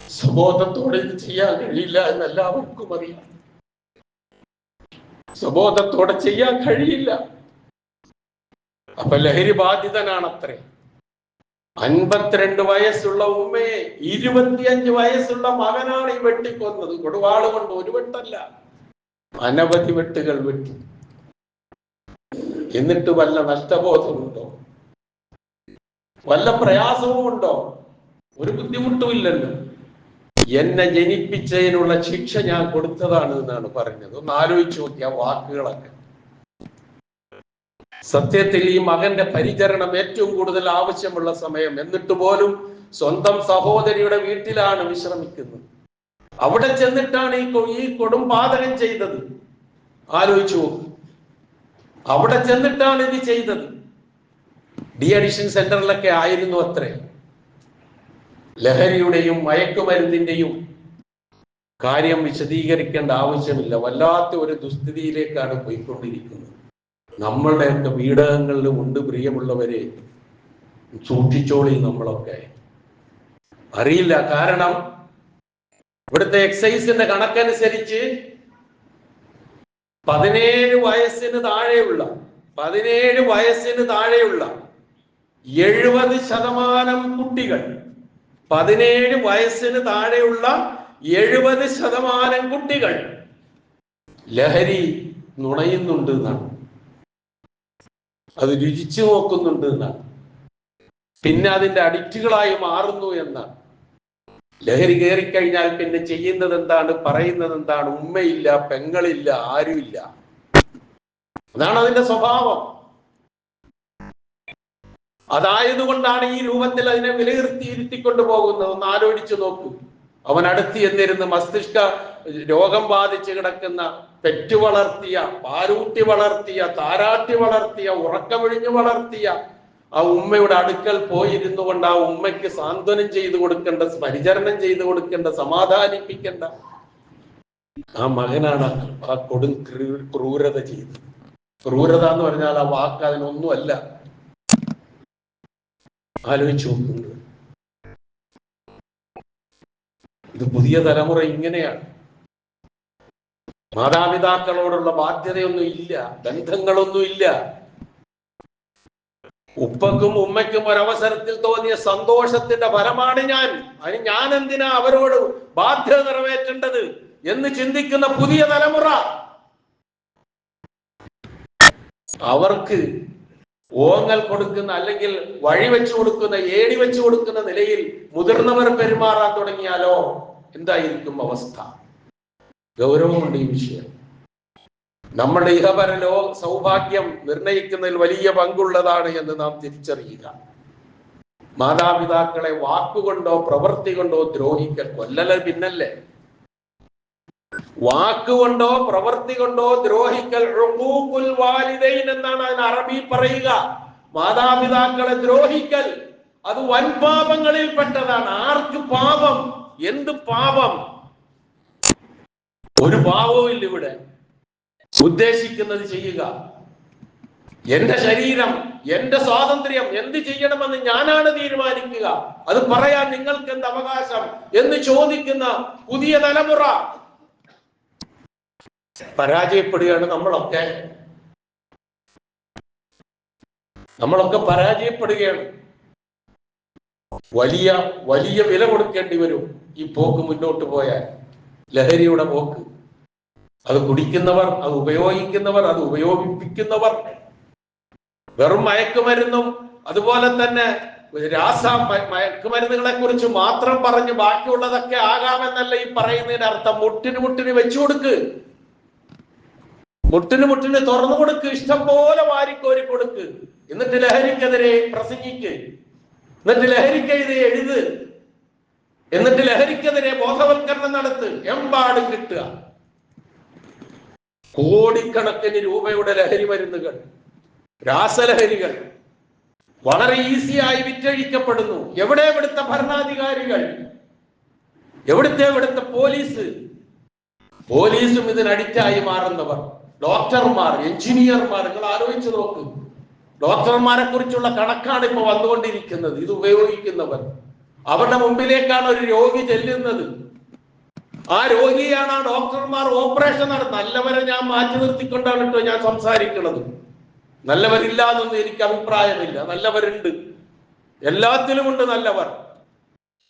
സ്വബോധത്തോടെ ഇത് ചെയ്യാൻ കഴിയില്ല എന്ന് എല്ലാവർക്കും അറിയാം. സ്വബോധത്തോടെ ചെയ്യാൻ കഴിയില്ല. അപ്പൊ ലഹരി ബാധിതനാണത്രേ. 52 വയസ്സുള്ള ഉമ്മയെ 25 വയസ്സുള്ള മകനാണ് ഈ വെട്ടിക്കൊന്നത്. കൊടുവാള് കൊണ്ട്. ഒരു വെട്ടല്ല, അനവധി വെട്ടുകൾ വെട്ടി. എന്നിട്ട് വല്ല നഷ്ടബോധമുണ്ടോ? വല്ല പ്രയാസവും ഉണ്ടോ? ഒരു ബുദ്ധിമുട്ടും ഇല്ലല്ലോ. എന്നെ ജനിപ്പിച്ചതിനുള്ള ശിക്ഷ ഞാൻ കൊടുത്തതാണ് എന്നാണ് പറഞ്ഞത്. ഒന്ന് ആലോചിച്ച് നോക്കിയ വാക്കുകളൊക്കെ. സത്യത്തിൽ ഈ മകന്റെ പരിചരണം ഏറ്റവും കൂടുതൽ ആവശ്യമുള്ള സമയം, എന്നിട്ട് പോലും സ്വന്തം സഹോദരിയുടെ വീട്ടിലാണ് വിശ്രമിക്കുന്നത്. അവിടെ ചെന്നിട്ടാണ് ഈ കൊടുംപാതകം ചെയ്തത്. ആലോചിച്ചു നോക്കും. അവിടെ ചെന്നിട്ടാണ് ഇത് ചെയ്തത്. ഡി അഡിക്ഷൻ സെന്ററിലൊക്കെ ആയിരുന്നു അത്രേ. ലഹരിയുടെയും മയക്കുമരുന്നിന്റെയും കാര്യം വിശദീകരിക്കേണ്ട ആവശ്യമില്ല. വല്ലാത്ത ഒരു ദുസ്ഥിതിയിലേക്കാണ് പോയിക്കൊണ്ടിരിക്കുന്നത്. നമ്മളുടെയൊക്കെ വീടകങ്ങളിലും ഉണ്ട് പ്രിയമുള്ളവരെ, സൂക്ഷിച്ചോളി. നമ്മളൊക്കെ അറിയില്ല. കാരണം ഇവിടുത്തെ എക്സൈസിന്റെ കണക്കനുസരിച്ച് 17 വയസ്സിന് താഴെയുള്ള 70% കുട്ടികൾ, 17 വയസ്സിന് താഴെയുള്ള 70% കുട്ടികൾ ലഹരി നുണയുന്നുണ്ട് എന്നാണ്, അത് രുചിച്ചു നോക്കുന്നുണ്ട് എന്നാണ്, പിന്നെ അതിന്റെ അഡിക്റ്റുകളായി മാറുന്നു എന്നാണ്. ലഹരി കയറിക്കഴിഞ്ഞാൽ പിന്നെ ചെയ്യുന്നത് എന്താണ്, പറയുന്നത് എന്താണ്? ഉമ്മയില്ല, പെങ്ങളില്ല, ആരുമില്ല. അതാണ് അതിന്റെ സ്വഭാവം. അതായതുകൊണ്ടാണ് ഈ രൂപത്തിൽ അതിനെ വിലയിരുത്തിയിരുത്തിക്കൊണ്ടു പോകുന്നത്. ഒന്ന് ആലോചിച്ചു നോക്കൂ. അവൻ അടുത്ത് എന്നിരുന്ന് മസ്തിഷ്ക രോഗം ബാധിച്ച് കിടക്കുന്ന, പെറ്റു വളർത്തിയ, പാലൂട്ടി വളർത്തിയ, താരാട്ടി വളർത്തിയ, ഉറക്കമിഴിഞ്ഞു വളർത്തിയ ആ ഉമ്മയുടെ അടുക്കൽ പോയിരുന്നു കൊണ്ട് ആ ഉമ്മയ്ക്ക് സാന്ത്വനം ചെയ്തു കൊടുക്കേണ്ട, പരിചരണം ചെയ്തു കൊടുക്കേണ്ട, സമാധാനിപ്പിക്കേണ്ട ആ മകനാണ് ആ കൊടും ക്രൂരത ചെയ്തത്. ക്രൂരത എന്ന് പറഞ്ഞാൽ ആ വാക്ക് അതിനൊന്നുമല്ല. ആലോചിച്ചു നോക്കുന്നത്. ഇത് പുതിയ തലമുറ ഇങ്ങനെയാണ്. മാതാപിതാക്കളോടുള്ള ബാധ്യതയൊന്നും ഇല്ല, ബന്ധങ്ങളൊന്നും ഇല്ല. ഉപ്പക്കും ഉമ്മയ്ക്കും ഒരവസരത്തിൽ തോന്നിയ സന്തോഷത്തിന്റെ ഫലമാണ് അതിന് ഞാൻ എന്തിനാ അവരോട് ബാധ്യത നിറവേറ്റേണ്ടത് എന്ന് ചിന്തിക്കുന്ന പുതിയ തലമുറ. അവർക്ക് ഓങ്ങൽ കൊടുക്കുന്ന, അല്ലെങ്കിൽ വഴി വെച്ചു കൊടുക്കുന്ന, ഏടി വെച്ചു കൊടുക്കുന്ന നിലയിൽ മുതിർന്നവർ പെരുമാറാൻ തുടങ്ങിയാലോ എന്തായിരിക്കും അവസ്ഥ? ഗൗരവമുണ്ട് ഈ വിഷയം. നമ്മുടെ ഇഹപരലോ സൗഭാഗ്യം നിർണയിക്കുന്നതിൽ വലിയ പങ്കുള്ളതാണ് എന്ന് നാം തിരിച്ചറിയുക. മാതാപിതാക്കളെ വാക്കുകൊണ്ടോ പ്രവൃത്തി കൊണ്ടോ ദ്രോഹിക്കൽ, കൊല്ലല പിന്നല്ലേ, വാക്കുകൊണ്ടോ പ്രവൃത്തി കൊണ്ടോ ദ്രോഹിക്കൽ ഉഖൂഖുൽ വാലിദൈൻ എന്നാണ് അതിന് അറബി പറയുക. മാതാപിതാക്കളെ ദ്രോഹിക്കൽ അത് വൻപാപങ്ങളിൽ പെട്ടതാണ്. ആർക്ക് പാപം? എന്ത് പാപം? ഒരു പാപവും ഇല്ല ഇവിടെ. ഉദ്ദേശിക്കുന്നത് ചെയ്യുക. എന്റെ ശരീരം, എന്റെ സ്വാതന്ത്ര്യം, എന്ത് ചെയ്യണമെന്ന് ഞാനാണ് തീരുമാനിക്കുക, അത് പറയാൻ നിങ്ങൾക്ക് എന്ത് അവകാശം എന്ന് ചോദിക്കുന്ന പുതിയ തലമുറ. പരാജയപ്പെടുകയാണ് നമ്മളൊക്കെ പരാജയപ്പെടുകയാണ്. വലിയ വലിയ വില കൊടുക്കേണ്ടി വരും ഈ പോക്ക് മുന്നോട്ട് പോയാൽ. ലഹരിയുടെ പോക്ക്. അത് കുടിക്കുന്നവർ, അത് ഉപയോഗിക്കുന്നവർ, അത് ഉപയോഗിപ്പിക്കുന്നവർ, വെറും മയക്കുമരുന്നും അതുപോലെ തന്നെ മയക്കുമരുന്നുകളെ കുറിച്ച് മാത്രം പറഞ്ഞ് ബാക്കിയുള്ളതൊക്കെ ആകാമെന്നല്ല ഈ പറയുന്നതിന് അർത്ഥം. മുട്ടിന് വെച്ചു കൊടുക്ക്, മുട്ടിന് തുറന്നു കൊടുക്ക്, ഇഷ്ടം പോലെ വാരിക്കോരി കൊടുക്ക്. എന്നിട്ട് ലഹരിക്കെതിരെ പ്രസംഗിക്ക്, എന്നിട്ട് ലഹരിക്കെതിരെ എഴുത്, എന്നിട്ട് ലഹരിക്കെതിരെ ബോധവൽക്കരണം നടത്ത്. എമ്പാടും കിട്ടുക കോടിക്കണക്കിന് രൂപയുടെ ലഹരി മരുന്നുകൾ, രാസലഹരികൾ വളരെ ഈസിയായി വിറ്റഴിക്കപ്പെടുന്നു. എവിടെ ഇവിടുത്തെ ഭരണാധികാരികൾ? ഇവിടുത്തെ പോലീസും ഇതിന് അഡിക്റ്റായി മാറുന്നവർ, ഡോക്ടർമാർ, എഞ്ചിനീയർമാർ. നിങ്ങൾ ആലോചിച്ച് നോക്ക്. ഡോക്ടർമാരെ കുറിച്ചുള്ള കണക്കാണ് ഇപ്പൊ വന്നുകൊണ്ടിരിക്കുന്നത്. ഇത് ഉപയോഗിക്കുന്നവർ, അവരുടെ മുമ്പിലേക്കാണ് ഒരു രോഗി ചെല്ലുന്നത്. ആ രോഗിയാണ് ആ ഡോക്ടർമാർ ഓപ്പറേഷൻ നടത്തുന്നത്. നല്ലവരെ ഞാൻ മാറ്റി നിർത്തിക്കൊണ്ടാണ് കേട്ടോ ഞാൻ സംസാരിക്കുന്നത്. നല്ലവരില്ല എന്നൊന്നും എനിക്ക് അഭിപ്രായമില്ല. നല്ലവരുണ്ട്, എല്ലാത്തിലുമുണ്ട് നല്ലവർ.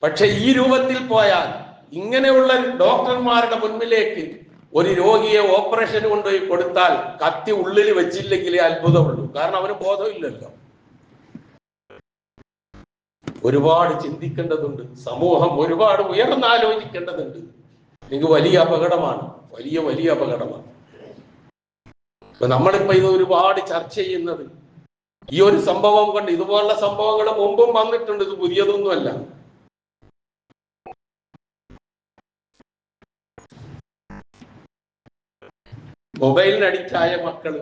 പക്ഷെ ഈ രൂപത്തിൽ പോയാൽ, ഇങ്ങനെയുള്ള ഡോക്ടർമാരുടെ മുൻപിലേക്ക് ഒരു രോഗിയെ ഓപ്പറേഷൻ കൊണ്ടുപോയി കൊടുത്താൽ കത്തി ഉള്ളിൽ വെച്ചില്ലെങ്കിലേ അത്ഭുതമുള്ളൂ. കാരണം അവന് ബോധമില്ലല്ലോ. ഒരുപാട് ചിന്തിക്കേണ്ടതുണ്ട്. സമൂഹം ഒരുപാട് ഉയർന്നാലോചിക്കേണ്ടതുണ്ട്. എനിക്ക് വലിയ അപകടമാണ്, വലിയ വലിയ അപകടമാണ്. നമ്മളിപ്പോ ഇത് ഒരുപാട് ചർച്ച ചെയ്യുന്നത് ഈ ഒരു സംഭവം കൊണ്ട്. ഇതുപോലുള്ള സംഭവങ്ങൾ മുമ്പും വന്നിട്ടുണ്ട്, ഇത് പുതിയതൊന്നുമല്ല. മൊബൈലിന് അഡിക്റ്റായ മക്കള്,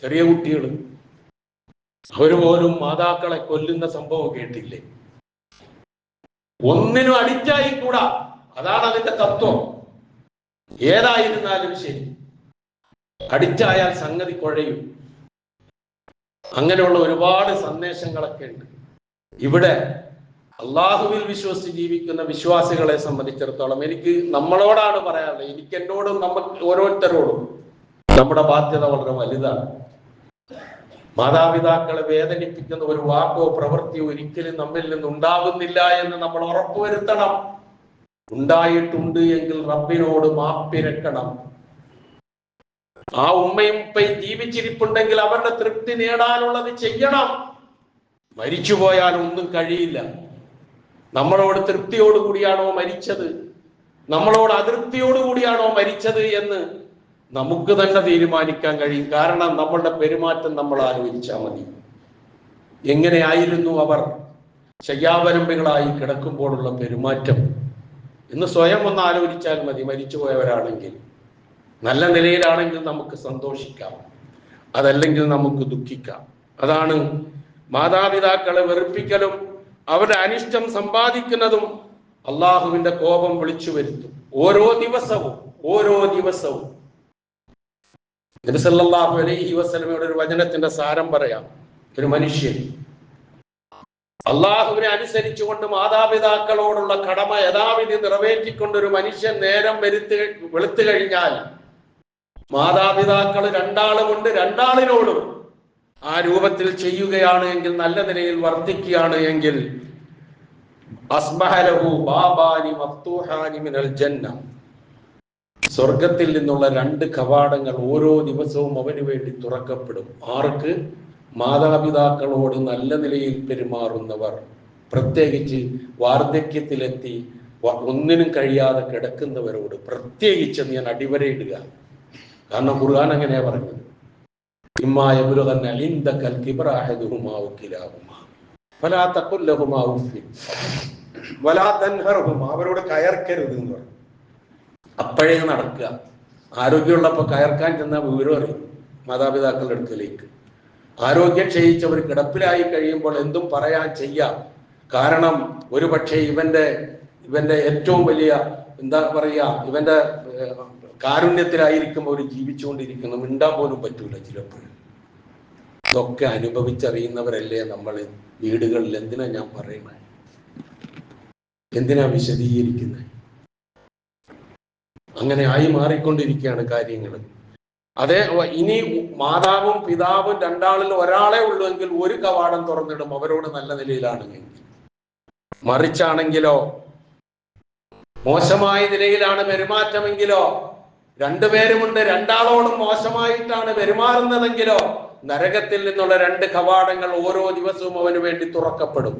ചെറിയ കുട്ടികള്, അവര് പോലും മാതാക്കളെ കൊല്ലുന്ന സംഭവം കേട്ടില്ലേ? ഒന്നിനും അഡിക്റ്റായി കൂടാ, അതാണ് അതിന്റെ തത്വം. ഏതായിരുന്നാലും ശരി, അഡിക്റ്റായാൽ സംഗതി കുഴയും. അങ്ങനെയുള്ള ഒരുപാട് സന്ദേശങ്ങളൊക്കെ ഉണ്ട്. ഇവിടെ അള്ളാഹുവിൽ വിശ്വസിച്ച് ജീവിക്കുന്ന വിശ്വാസികളെ സംബന്ധിച്ചിടത്തോളം എനിക്ക് നമ്മളോടാണ് പറയാനുള്ളത്. എനിക്ക് എന്നോടും നമുക്ക് ഓരോരുത്തരോടും നമ്മുടെ ബാധ്യത വളരെ വലുതാണ്. മാതാപിതാക്കളെ വേദനിപ്പിക്കുന്ന ഒരു വാക്കോ പ്രവൃത്തിയോ ഒരിക്കലും നമ്മിൽ നിന്ന് ഉണ്ടാകുന്നില്ല എന്ന് നമ്മൾ ഉറപ്പുവരുത്തണം. ഉണ്ടായിട്ടുണ്ട് എങ്കിൽ റബ്ബിനോട് മാപ്പിരക്കണം. ആ ഉമ്മയും ഉപ്പയും ജീവിച്ചിരിപ്പുണ്ടെങ്കിൽ അവരുടെ തൃപ്തി നേടാനുള്ളത് ചെയ്യണം. മരിച്ചുപോയാൽ ഒന്നും കഴിയില്ല. നമ്മളോട് തൃപ്തിയോടുകൂടിയാണോ മരിച്ചത്, നമ്മളോട് അതൃപ്തിയോടുകൂടിയാണോ മരിച്ചത് എന്ന് നമുക്ക് തന്നെ തീരുമാനിക്കാൻ കഴിയും. കാരണം നമ്മളുടെ പെരുമാറ്റം നമ്മൾ ആലോചിച്ചാൽ മതി. എങ്ങനെയായിരുന്നു അവർ ശയ്യാവലംബികളായി കിടക്കുമ്പോഴുള്ള പെരുമാറ്റം എന്ന് സ്വയം ഒന്ന് ആലോചിച്ചാൽ മതി. മരിച്ചുപോയവരാണെങ്കിൽ, നല്ല നിലയിലാണെങ്കിൽ നമുക്ക് സന്തോഷിക്കാം, അതല്ലെങ്കിൽ നമുക്ക് ദുഃഖിക്കാം. അതാണ് മാതാപിതാക്കളെ വെറുപ്പിക്കലും അവരുടെ അനിഷ്ടം സമ്പാദിക്കുന്നതും അള്ളാഹുവിന്റെ കോപം വിളിച്ചു വരുത്തും. ഓരോ ദിവസവും നബി സല്ലല്ലാഹു അലൈഹി വസല്ലമയുടെ ഒരു വചനത്തിന്റെ സാരം പറയാം. ഒരു മനുഷ്യൻ അള്ളാഹുവിനെ അനുസരിച്ചുകൊണ്ട് മാതാപിതാക്കളോടുള്ള കടമ യഥാവിധി നിറവേറ്റിക്കൊണ്ട് ഒരു മനുഷ്യൻ നേരം വെളുത്തു കഴിഞ്ഞാൽ മാതാപിതാക്കൾ രണ്ടാളുമുണ്ട്, രണ്ടാളിനോടും ആ രൂപത്തിൽ ചെയ്യുകയാണ് എങ്കിൽ, നല്ല നിലയിൽ വർദ്ധിക്കുകയാണ് എങ്കിൽ, അസ്ബഹലഹു ബാബാനി മഫ്തൂഹാനി മിനൽ ജന്ന, സ്വർഗത്തിൽ നിന്നുള്ള 2 കവാടങ്ങൾ ഓരോ ദിവസവും അവന് വേണ്ടി തുറക്കപ്പെടും. ആർക്ക്? മാതാപിതാക്കളോട് നല്ല നിലയിൽ പെരുമാറുന്നവർ, പ്രത്യേകിച്ച് വാർദ്ധക്യത്തിലെത്തി ഒന്നിനും കഴിയാതെ കിടക്കുന്നവരോട് പ്രത്യേകിച്ച് ഞാൻ അടിവരയിടുക. കാരണം ഖുർആൻ അങ്ങനെയാ പറഞ്ഞത്, അവരോട് കയർക്കരുത് എന്ന് പറഞ്ഞു. അപ്പോഴേ നടക്കുക. ആരോഗ്യമുള്ളപ്പോ കയർക്കാൻ ചെന്ന വിവരം അറിയും മാതാപിതാക്കളുടെ അടുക്കലേക്ക്. ആരോഗ്യം ക്ഷയിച്ചവർ കിടപ്പിലായി കഴിയുമ്പോൾ എന്തും പറയാൻ ചെയ്യാം. കാരണം ഒരു പക്ഷേ ഇവന്റെ ഏറ്റവും വലിയ എന്താ പറയാ, ഇവന്റെ കാരുണ്യത്തിലായിരിക്കും അവർ ജീവിച്ചുകൊണ്ടിരിക്കുന്നു. മിണ്ടാൻ പോലും പറ്റൂല ചിലപ്പോൾ. ഇതൊക്കെ അനുഭവിച്ചറിയുന്നവരല്ലേ നമ്മൾ വീടുകളിൽ. എന്തിനാ ഞാൻ പറയുന്നത്, എന്തിനാ വിശദീകരിക്കുന്നത്? അങ്ങനെ ആയി മാറിക്കൊണ്ടിരിക്കുകയാണ് കാര്യങ്ങൾ. അതെ, ഇനി മാതാവും പിതാവും രണ്ടാളിൽ ഒരാളെ ഉള്ളുവെങ്കിൽ ഒരു കവാടം തുറന്നിടും അവരോട് നല്ല നിലയിലാണെങ്കിൽ. മറിച്ചാണെങ്കിലോ, മോശമായ നിലയിലാണ് പെരുമാറ്റമെങ്കിലോ, 2 പേരുമുണ്ട്, രണ്ടാളോടും മോശമായിട്ടാണ് പെരുമാറുന്നതെങ്കിലോ, നരകത്തിൽ നിന്നുള്ള 2 കവാടങ്ങൾ ഓരോ ദിവസവും അവന് വേണ്ടി തുറക്കപ്പെടും.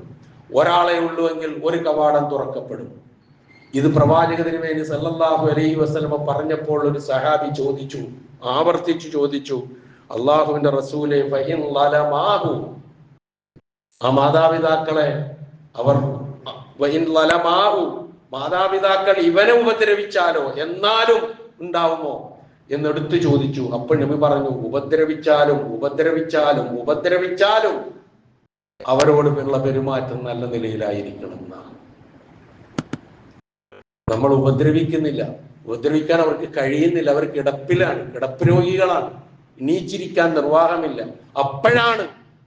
ഒരാളെ ഉള്ളുവെങ്കിൽ ഒരു കവാടം തുറക്കപ്പെടും. ഇത് പ്രവാചക തിരുമേനി സല്ലല്ലാഹു അലൈഹി വസല്ലമ പറഞ്ഞപ്പോൾ ഒരു സഹാബി ആവർത്തിച്ചു ചോദിച്ചു, അള്ളാഹുവിന്റെ റസൂലെ, ഫഇൻ ലലമാഹു, ആ മാതാപിതാക്കളെ അവർ മാതാപിതാക്കൾ ഇവനെ ഉപദ്രവിച്ചാലോ എന്നാലും ഉണ്ടാവുമോ എന്നെടുത്ത് ചോദിച്ചു. അപ്പോൾ നബി പറഞ്ഞു, ഉപദ്രവിച്ചാലും അവരോടുള്ള പെരുമാറ്റം നല്ല നിലയിലായിരിക്കണം എന്നാണ്. നമ്മൾ ഉപദ്രവിക്കുന്നില്ല, ഉപദ്രവിക്കാൻ അവർക്ക് കഴിയുന്നില്ല, അവർ കിടപ്പിലാണ്, കിടപ്പ് രോഗികളാണ്, എണീച്ചിരിക്കാൻ നിർവാഹമില്ല. അപ്പോഴാണ്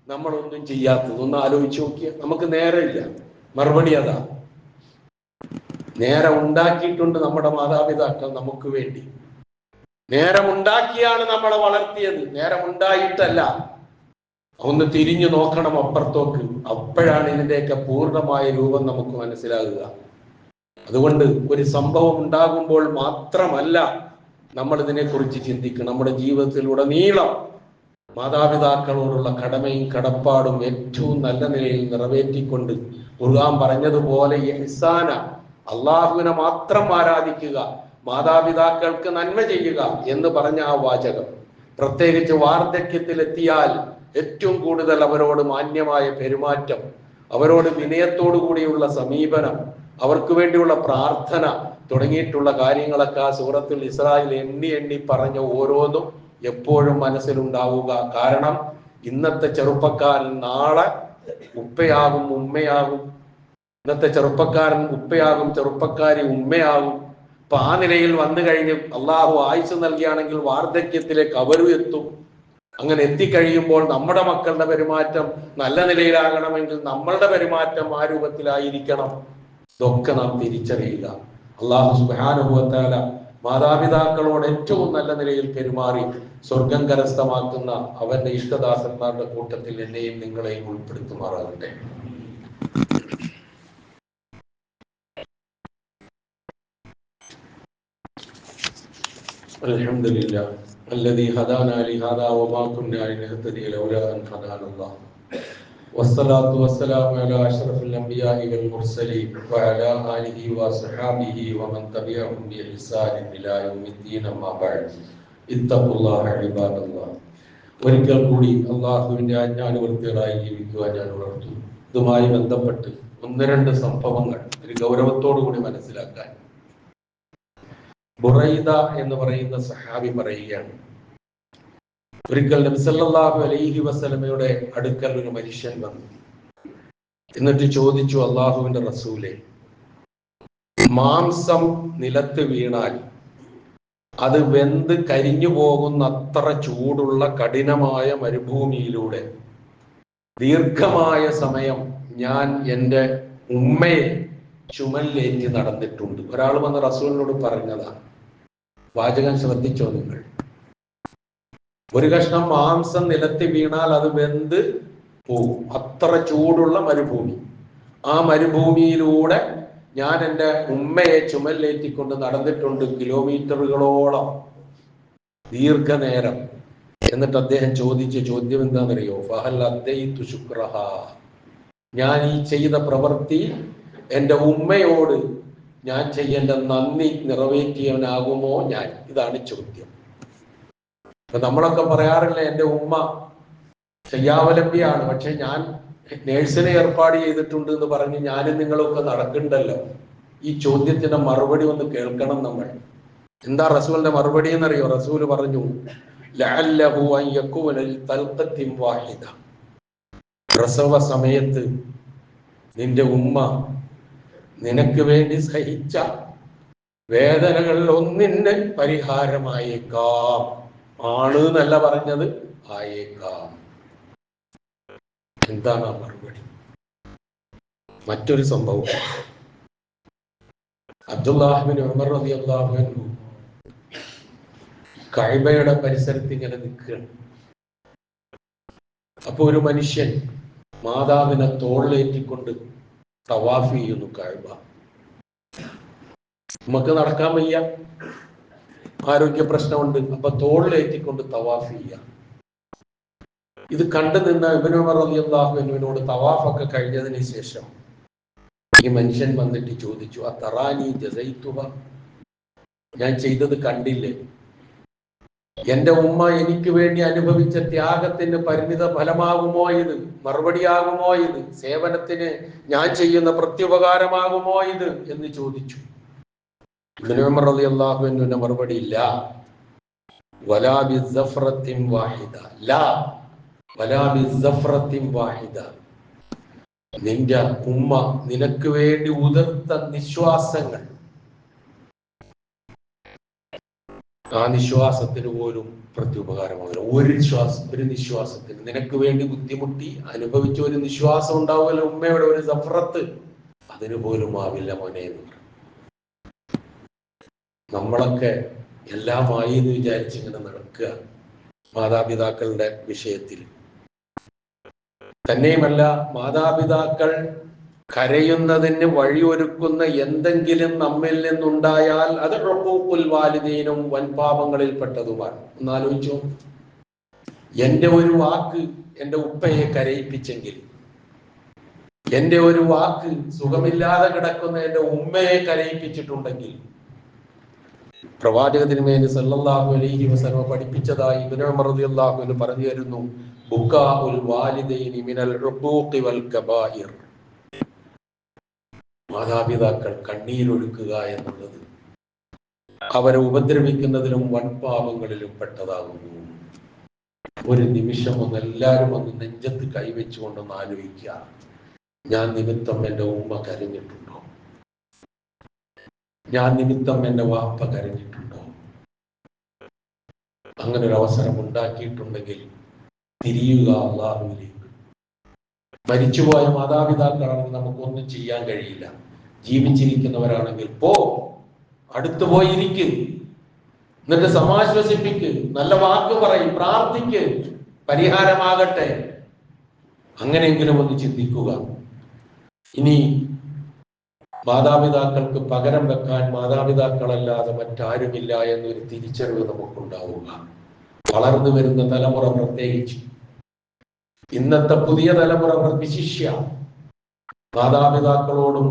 നമ്മളൊന്നും ചെയ്യാത്തത്. ഒന്ന് ആലോചിച്ച് നോക്കിയാൽ നമുക്ക് നേരമില്ല. മറുപടി അതാ, നേരം ഉണ്ടാക്കിയിട്ടുണ്ട് നമ്മുടെ മാതാപിതാക്കൾ നമുക്ക് വേണ്ടി. നേരമുണ്ടാക്കിയാണ് നമ്മളെ വളർത്തിയത്, നേരമുണ്ടായിട്ടല്ല. ഒന്ന് തിരിഞ്ഞു നോക്കണം അപ്പുറത്തോക്ക്. അപ്പോഴാണ് ഇതിന്റെയൊക്കെ പൂർണ്ണമായ രൂപം നമുക്ക് മനസ്സിലാകുക. അതുകൊണ്ട് ഒരു സംഭവം ഉണ്ടാകുമ്പോൾ മാത്രമല്ല നമ്മൾ ഇതിനെക്കുറിച്ച് ചിന്തിക്കണം. നമ്മുടെ ജീവിതത്തിലുടനീളം മാതാപിതാക്കളോടുള്ള കടമയും കടപ്പാടും ഏറ്റവും നല്ല നിലയിൽ നിറവേറ്റിക്കൊണ്ട് ഖുർആൻ പറഞ്ഞതുപോലെ ഇഹ്സാന, അള്ളാഹുവിനെ മാത്രം ആരാധിക്കുക, മാതാപിതാക്കൾക്ക് നന്മ ചെയ്യുക എന്ന് പറഞ്ഞ ആ വാചകം, പ്രത്യേകിച്ച് വാർദ്ധക്യത്തിലെത്തിയാൽ ഏറ്റവും കൂടുതൽ അവരോട് മാന്യമായ പെരുമാറ്റം, അവരോട് വിനയത്തോടു കൂടിയുള്ള സമീപനം, അവർക്ക് വേണ്ടിയുള്ള പ്രാർത്ഥന തുടങ്ങിയിട്ടുള്ള കാര്യങ്ങളൊക്കെ ആ സൂറത്തുൽ ഇസ്രായിൽ എണ്ണി എണ്ണി പറഞ്ഞ ഓരോന്നും എപ്പോഴും മനസ്സിലുണ്ടാവുക. കാരണം ഇന്നത്തെ ചെറുപ്പക്കാരൻ നാളെ ഉപ്പയാകും ഉമ്മയാകും, ഇന്നത്തെ ചെറുപ്പക്കാരൻ ഉപ്പയാകും, ചെറുപ്പക്കാരി ഉമ്മയാകും. അപ്പൊ ആ നിലയിൽ വന്നു കഴിഞ്ഞ് അള്ളാഹു ആയുസ് നൽകിയാണെങ്കിൽ വാർദ്ധക്യത്തിലേക്ക് അവരും എത്തും. അങ്ങനെ എത്തിക്കഴിയുമ്പോൾ നമ്മുടെ മക്കളുടെ പെരുമാറ്റം നല്ല നിലയിലാകണമെങ്കിൽ നമ്മളുടെ പെരുമാറ്റം ആ രൂപത്തിലായിരിക്കണം. ഇതൊക്കെ നാം തിരിച്ചറിയുക. അള്ളാഹു സുബ്ഹാനഹു വ തആല മാതാപിതാക്കളോട് ഏറ്റവും നല്ല നിലയിൽ പെരുമാറി സ്വർഗം കരസ്ഥമാക്കുന്ന അവന്റെ ഇഷ്ടദാസന്മാരുടെ കൂട്ടത്തിൽ എന്നെയും നിങ്ങളെയും ഉൾപ്പെടുത്തുമാറാകട്ടെ. അൽഹംദുലില്ലാഹ് الذي هدانا لهذا وما كنا لنهتدي لولا أن هدانا الله والصلاة والسلام على أشرف الأنبياء والمرسلين وعلى آله وصحبه ومن تبعهم بإحسان إلى يوم الدين أما بعد اتقوا الله عباد الله. ഒരിക്കൽ കൂടി അള്ളാഹുവിന്റെ ആജ്ഞാനുവർത്തികളായി ജീവിക്കുവാൻ ഞാൻ ഉണർത്തുന്നു. ഇതുമായി ബന്ധപ്പെട്ട് ഒന്ന് രണ്ട് സംഭവങ്ങൾ ഒരു ഗൗരവത്തോടു കൂടി മനസ്സിലാക്കാൻ. ബുറൈദ എന്ന് പറയുന്ന സഹാബി പറയുകയാണ്, ഒരിക്കൽ നബി സല്ലല്ലാഹു അലൈഹി വസല്ലമയുടെ അടുക്കൽ ഒരു മനുഷ്യൻ വന്നു. എന്നിട്ട് ചോദിച്ചു, അള്ളാഹുവിന്റെ റസൂലേ, മാംസം നിലത്ത് വീണാൽ അത് വെന്ത് കരിഞ്ഞു പോകുന്ന അത്ര ചൂടുള്ള കഠിനമായ മരുഭൂമിയിലൂടെ ദീർഘമായ സമയം ഞാൻ എൻ്റെ ഉമ്മയെ ചുമലിലേറ്റി നടന്നിട്ടുണ്ട്. ഒരാൾ വന്ന് റസൂലിനോട് പറഞ്ഞതാണ്. വാചകം ശ്രദ്ധിച്ചോ നിങ്ങൾ. ഒരു കഷ്ണം മാംസം നിലത്ത് വീണാൽ അത് വെന്ത് പോകും, അത്ര ചൂടുള്ള മരുഭൂമി. ആ മരുഭൂമിയിലൂടെ ഞാൻ എൻ്റെ ഉമ്മയെ ചുമലിലേറ്റിക്കൊണ്ട് നടന്നിട്ടുണ്ട്, കിലോമീറ്ററുകളോളം, ദീർഘനേരം. എന്നിട്ട് അദ്ദേഹം ചോദിച്ച ചോദ്യം എന്താണെന്നറിയോ? ഫഹൽ അദ്ദൈതു ശുക്രഹ, ഞാൻ ഈ ചെയ്ത പ്രവൃത്തി എൻ്റെ ഉമ്മയോട് ഞാൻ ചെയ്യേണ്ട നന്ദി നിറവേറ്റിയവനാകുമോ ഞാൻ? ഇതാണ് ചോദ്യം. അപ്പൊ നമ്മളൊക്കെ പറയാറില്ല, എൻ്റെ ഉമ്മ ശയ്യാവലംബിയാണ്, പക്ഷെ ഞാൻ നേഴ്സിനെ ഏർപ്പാട് ചെയ്തിട്ടുണ്ട് എന്ന് പറഞ്ഞ് ഞാനും നിങ്ങളൊക്കെ നടക്കണ്ടല്ലോ. ഈ ചോദ്യത്തിന്റെ മറുപടി ഒന്ന് കേൾക്കണം നമ്മൾ. എന്താ റസൂലിന്റെ മറുപടി എന്നറിയോ? റസൂല് പറഞ്ഞു, ലഅല്ലഹു അൻ യകൂന തൽഖത്തിൻ വാഹിദ, പ്രസവ സമയത്ത് നിന്റെ ഉമ്മ നിനക്ക് വേണ്ടി സഹിച്ച വേദനകളിൽ ഒന്നിന് പരിഹാരമായേക്കാം. ആണ് എന്നല്ല പറഞ്ഞത്, ആയേക്കാം. എന്താണ് ആ മറുപടി? മറ്റൊരു സംഭവം, അബ്ദുല്ലാഹ് ഇബ്നു ഉമർ റളിയല്ലാഹു അൻഹു കഅബയുടെ പരിസരത്ത് ഇങ്ങനെ നിൽക്കുകയാണ്. അപ്പൊ ഒരു മനുഷ്യൻ മാതാവിനെ തോളിലേറ്റിക്കൊണ്ട് തവാഫ് ചെയ്യുന്നു കഅബ. നമുക്ക് നടക്കാൻ വയ്യ, ആരോഗ്യ പ്രശ്നമുണ്ട്, അപ്പൊ തോളിലേറ്റിക്കൊണ്ട് തവാഫ് ചെയ്യാം. ഇത് കണ്ടു നിന്ന ഇബ്നു ഉമർ റളിയല്ലാഹു അൻഹുവിനോട് തവാഫൊക്കെ കഴിഞ്ഞതിന് ശേഷം ഈ മനുഷ്യൻ വന്നിട്ട് ചോദിച്ചു, അതറാനി ജസൈതുഹ, ഞാൻ ചെയ്തത് കണ്ടില്ലേ? എന്റെ ഉമ്മ എനിക്ക് വേണ്ടി അനുഭവിച്ച ത്യാഗത്തിന് പരിണിത ഫലമാകുമോ ഇത്? മറുപടിയാകുമോ ഇത്? സേവനത്തിന് ഞാൻ ചെയ്യുന്ന പ്രത്യുപകാരമാകുമോ ഇത് എന്ന് ചോദിച്ചു. ഇബ്നു ഉമർ റളിയല്ലാഹു അൻഹുവിന്റെ മറുപടി, ഇല്ല, വലാ ബിസ്സഫറത്തിൻ വാഹിദ, ലാ വലാ ബിസ്സഫറത്തിൻ വാഹിദ, നിന്റെ ഉമ്മ നിനക്ക് വേണ്ടി ഉതിർത്ത നിശ്വാസങ്ങൾ, ആ നിശ്വാസത്തിന് പോലും പ്രത്യുപകാരമാവില്ല. ഒരു നിശ്വാസത്തിന് നിനക്ക് വേണ്ടി ബുദ്ധിമുട്ടി അനുഭവിച്ച ഒരു നിശ്വാസം ഉണ്ടാവുമല്ലോ ഉമ്മയുടെ, ഒരു സഫറത്ത്, അതിന് പോലും ആവില്ല മോനെ എന്ന് പറഞ്ഞു. നമ്മളൊക്കെ എല്ലാമായി എന്ന് വിചാരിച്ചിങ്ങനെ നടക്കുക മാതാപിതാക്കളുടെ വിഷയത്തിൽ. തന്നെയുമല്ല, മാതാപിതാക്കൾ കരയുന്നതിന് വഴിയൊരുക്കുന്ന എന്തെങ്കിലും നമ്മിൽ നിന്നുണ്ടായാൽ അത് ഉഖൂഖുൽ വാലിദൈനും വൻപാപങ്ങളിൽപ്പെട്ടതുമാണ്. ഒന്നാലോചിച്ചോ, എൻ്റെ ഒരു വാക്ക് എൻ്റെ ഉപ്പയെ കരയിപ്പിച്ചെങ്കിൽ, എന്റെ ഒരു വാക്ക് സുഖമില്ലാതെ കിടക്കുന്ന എന്റെ ഉമ്മയെ കരയിപ്പിച്ചിട്ടുണ്ടെങ്കിൽ പ്രവാചക തിരുമേനി സല്ലല്ലാഹു അലൈഹി വസല്ലം പഠിപ്പിച്ചതായി ഇബ്നു ഉമർ റളിയല്ലാഹു അൻഹു പറഞ്ഞു തരുന്നു, ബുക്കാഉൽ വാലിദൈനി മിനൽ ഉഖൂഖി വൽ കബായിർ. മാതാപിതാക്കൾ കണ്ണീരൊഴുക്കുക എന്നുള്ളത് അവരെ ഉപദ്രവിക്കുന്നതിലും വൻപാപങ്ങളിലും പെട്ടതാകുന്നു. ഒരു നിമിഷം എല്ലാവരും ഒന്ന് നെഞ്ചത്ത് കൈവച്ചുകൊണ്ടൊന്ന് ആലോചിക്കുക, ഞാൻ നിമിത്തം എൻ്റെ ഉമ്മ കരഞ്ഞിട്ടുണ്ടോ? ഞാൻ നിമിത്തം എൻ്റെ വാപ്പ കരഞ്ഞിട്ടുണ്ടോ? അങ്ങനെ ഒരു അവസരം ഉണ്ടാക്കിയിട്ടുണ്ടെങ്കിൽ തിരിയുക അല്ലാഹുവിലേക്ക്. മരിച്ചുപോയ മാതാപിതാക്കളാണെങ്കിൽ നമുക്കൊന്നും ചെയ്യാൻ കഴിയില്ല. ജീവിച്ചിരിക്കുന്നവരാണെങ്കിൽ അടുത്തു പോയിരിക്കും, എന്നിട്ട് സമാശ്വസിപ്പിക്ക്, നല്ല വാക്ക് പറയും, പ്രാർത്ഥിക്ക്, പരിഹാരമാകട്ടെ. അങ്ങനെയെങ്കിലും ഒന്ന് ചിന്തിക്കുക. ഇനി മാതാപിതാക്കൾക്ക് പകരം വെക്കാൻ മാതാപിതാക്കളല്ലാതെ മറ്റാരുമില്ല എന്നൊരു തിരിച്ചറിവ് നമുക്കുണ്ടാവുക. വളർന്നു വരുന്ന തലമുറ, പ്രത്യേകിച്ച് ഇന്നത്തെ പുതിയ തലമുറ, വിശിഷ്യ മാതാപിതാക്കളോടും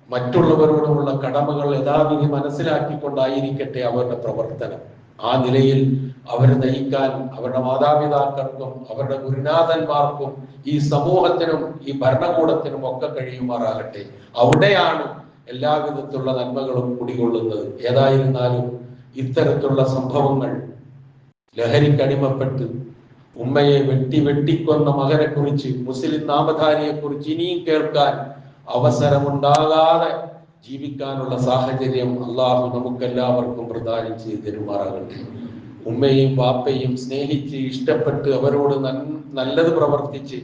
മറ്റുള്ളവരോടുമുള്ള കടമകൾ യഥാവിധി മനസ്സിലാക്കിക്കൊണ്ടായിരിക്കട്ടെ അവരുടെ പ്രവർത്തനം. ആ നിലയിൽ അവരെ നയിക്കാൻ അവരുടെ മാതാപിതാക്കൾക്കും അവരുടെ ഗുരുനാഥന്മാർക്കും ഈ സമൂഹത്തിനും ഈ ഭരണകൂടത്തിനും ഒക്കെ കഴിയുമാറാകട്ടെ. അവിടെയാണ് എല്ലാവിധത്തിലുള്ള നന്മകളും കുടികൊള്ളുന്നത്. ഏതായിരുന്നാലും ഇത്തരത്തിലുള്ള സംഭവങ്ങൾ, ലഹരിക്കടിമപ്പെട്ട് ഉമ്മയെ വെട്ടിക്കൊന്ന മകനെ കുറിച്ച്, മുസ്ലിം നാമധാരിയെ കുറിച്ച് ഇനിയും കേൾക്കാൻ അവസരമുണ്ടാകാതെ ജീവിക്കാനുള്ള സാഹചര്യം അള്ളാഹു നമുക്കെല്ലാവർക്കും പ്രദാനം ചെയ്ത് തരുമാറാകട്ടെ. ഉമ്മയും വാപ്പയും സ്നേഹിച്ച് ഇഷ്ടപ്പെട്ട് അവരോട് നല്ലത് പ്രവർത്തിച്ച്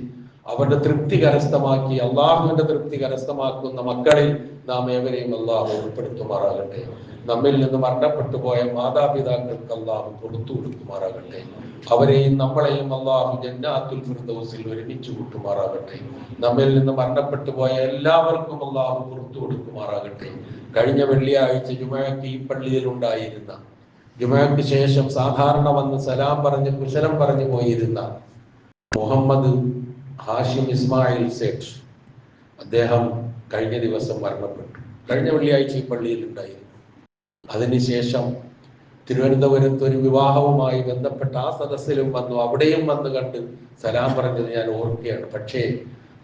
അവരുടെ തൃപ്തി കരസ്ഥമാക്കി അള്ളാഹുവിന്റെ തൃപ്തി കരസ്ഥമാക്കുന്ന മക്കളിൽ നാം ഏവരെയും അള്ളാഹു ഉൾപ്പെടുത്തുമാറാകട്ടെ. നമ്മിൽ നിന്ന് മരണപ്പെട്ടു പോയ മാതാപിതാക്കൾക്ക് അള്ളാഹു കൊടുത്തു കൊടുക്കുമാറാകട്ടെ. അവരെയും നമ്മളെയും അള്ളാഹു ജന്നാത്തുൽ ഫിർദൗസിൽ ഒരുമിച്ച് കൂട്ടുമാറാകട്ടെ. നമ്മിൽ നിന്ന് മരണപ്പെട്ടു പോയ എല്ലാവർക്കും അള്ളാഹു കൊടുത്തു കൊടുക്കുമാറാകട്ടെ. കഴിഞ്ഞ വെള്ളിയാഴ്ച ജുമഅക്ക് ഈ പള്ളിയിൽ ഉണ്ടായിരുന്ന, ജുമഅക്ക് ശേഷം സാധാരണ വന്ന് സലാം പറഞ്ഞ് കുശലം പറഞ്ഞു പോയിരുന്ന മുഹമ്മദ് ഹാഷിം ഇസ്മായിൽ സേഠ്, അദ്ദേഹം കഴിഞ്ഞ ദിവസം മരണപ്പെട്ടു. കഴിഞ്ഞ വെള്ളിയാഴ്ച ഈ പള്ളിയിൽ ഉണ്ടായിരുന്നു. അതിനുശേഷം തിരുവനന്തപുരത്ത് ഒരു വിവാഹവുമായി ബന്ധപ്പെട്ട ആ സദസ്സിലും വന്നു, അവിടെയും വന്ന് കണ്ട് സലാം പറഞ്ഞത് ഞാൻ ഓർക്കുകയാണ്. പക്ഷേ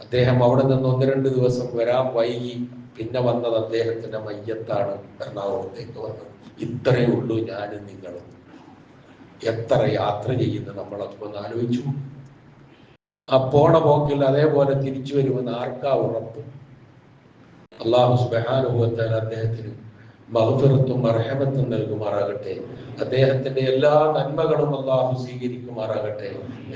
അദ്ദേഹം അവിടെ നിന്ന് 1-2 ദിവസം വരാൻ വൈകി. പിന്നെ വന്നത് അദ്ദേഹത്തിന്റെ മയ്യത്താണ് എറണാകുളത്തേക്ക് വന്നത്. ഇത്രയേ ഉള്ളൂ ഞാനും നിങ്ങളും. എത്ര യാത്ര ചെയ്യുന്ന നമ്മളൊക്കെ ഒന്ന് ആലോചിച്ചു. ആ പോണ പോക്കിൽ അതേപോലെ തിരിച്ചു വരുമെന്ന് ആർക്കാ ഉറപ്പ്? അല്ലാഹു സുബ്ഹാനഹു വ തആല അദ്ദേഹത്തിന് മഗ്ഫിറത്തും മർഹമത്തും നൽകുമാറാകട്ടെ. അദ്ദേഹത്തിന്റെ എല്ലാ നന്മകളും അല്ലാഹു സ്വീകരിക്കുമാറാകട്ടെ.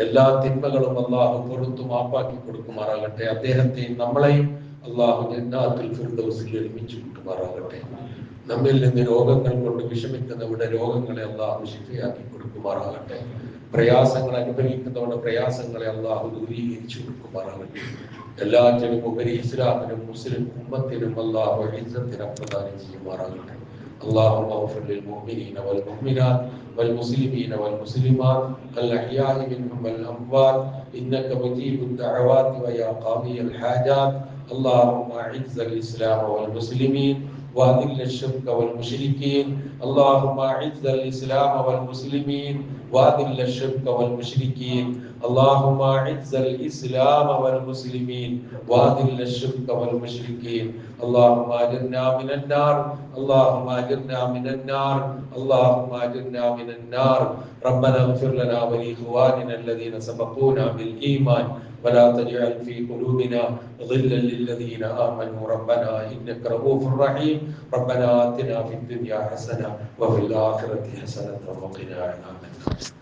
എല്ലാ തിന്മകളും അല്ലാഹു പുറത്തു മാപ്പാക്കി കൊടുക്കുമാറാകട്ടെ. അദ്ദേഹത്തെയും നമ്മളെയും അല്ലാഹു ജന്നാത്തുൽ ഫിർദൗസിൽ ഒരുമിച്ച് കൂട്ടുമാറാകട്ടെ. നമ്മിൽ നിന്ന് രോഗങ്ങൾ കൊണ്ട് വിഷമിക്കുന്നവരുടെ രോഗങ്ങളെ അല്ലാഹു ശിഫയാക്കി കൊടുക്കുമാറാകട്ടെ. പ്രയാസങ്ങൾ അനുഭവിക്കുന്നവരുടെ പ്രയാസങ്ങളെ അല്ലാഹു ദൂരീകരിച്ചു കൊടുക്കുമാറാകട്ടെ. എല്ലാറ്റിനും ഉപരി ഇസ്ലാമിനും മുസ്ലിം ഉമ്മത്തിനും അല്ലാഹു ഇസ്സത്തിനെ പ്രദാനം ചെയ്യുമാറാകട്ടെ. اللهم اغفر للمؤمنين والمؤمنات والمسلمين والمسلمات الأحياء منهم والأموات إنك مجيب الدعوات ويا قاضي الحاجات. اللهم أعز الإسلام والمسلمين وأذل الشرك والمشركين. اللهم أعز الإسلام والمسلمين وأذل الشرك والمشركين. اللهم أعز الإسلام والمسلمين وأذل الشرك والمشركين. اللهم أجرنا من النار. اللهم أجرنا من النار. اللهم أجرنا من النار. ربنا اغفر لنا ولإخواننا الذين سبقونا بالإيمان ولا تجعل في قلوبنا غلا للذين آمنوا ربنا إنك رؤوف رحيم. ربنا آتنا في الدنيا حسنة وفي الآخرة حسنة وقنا عذاب النار.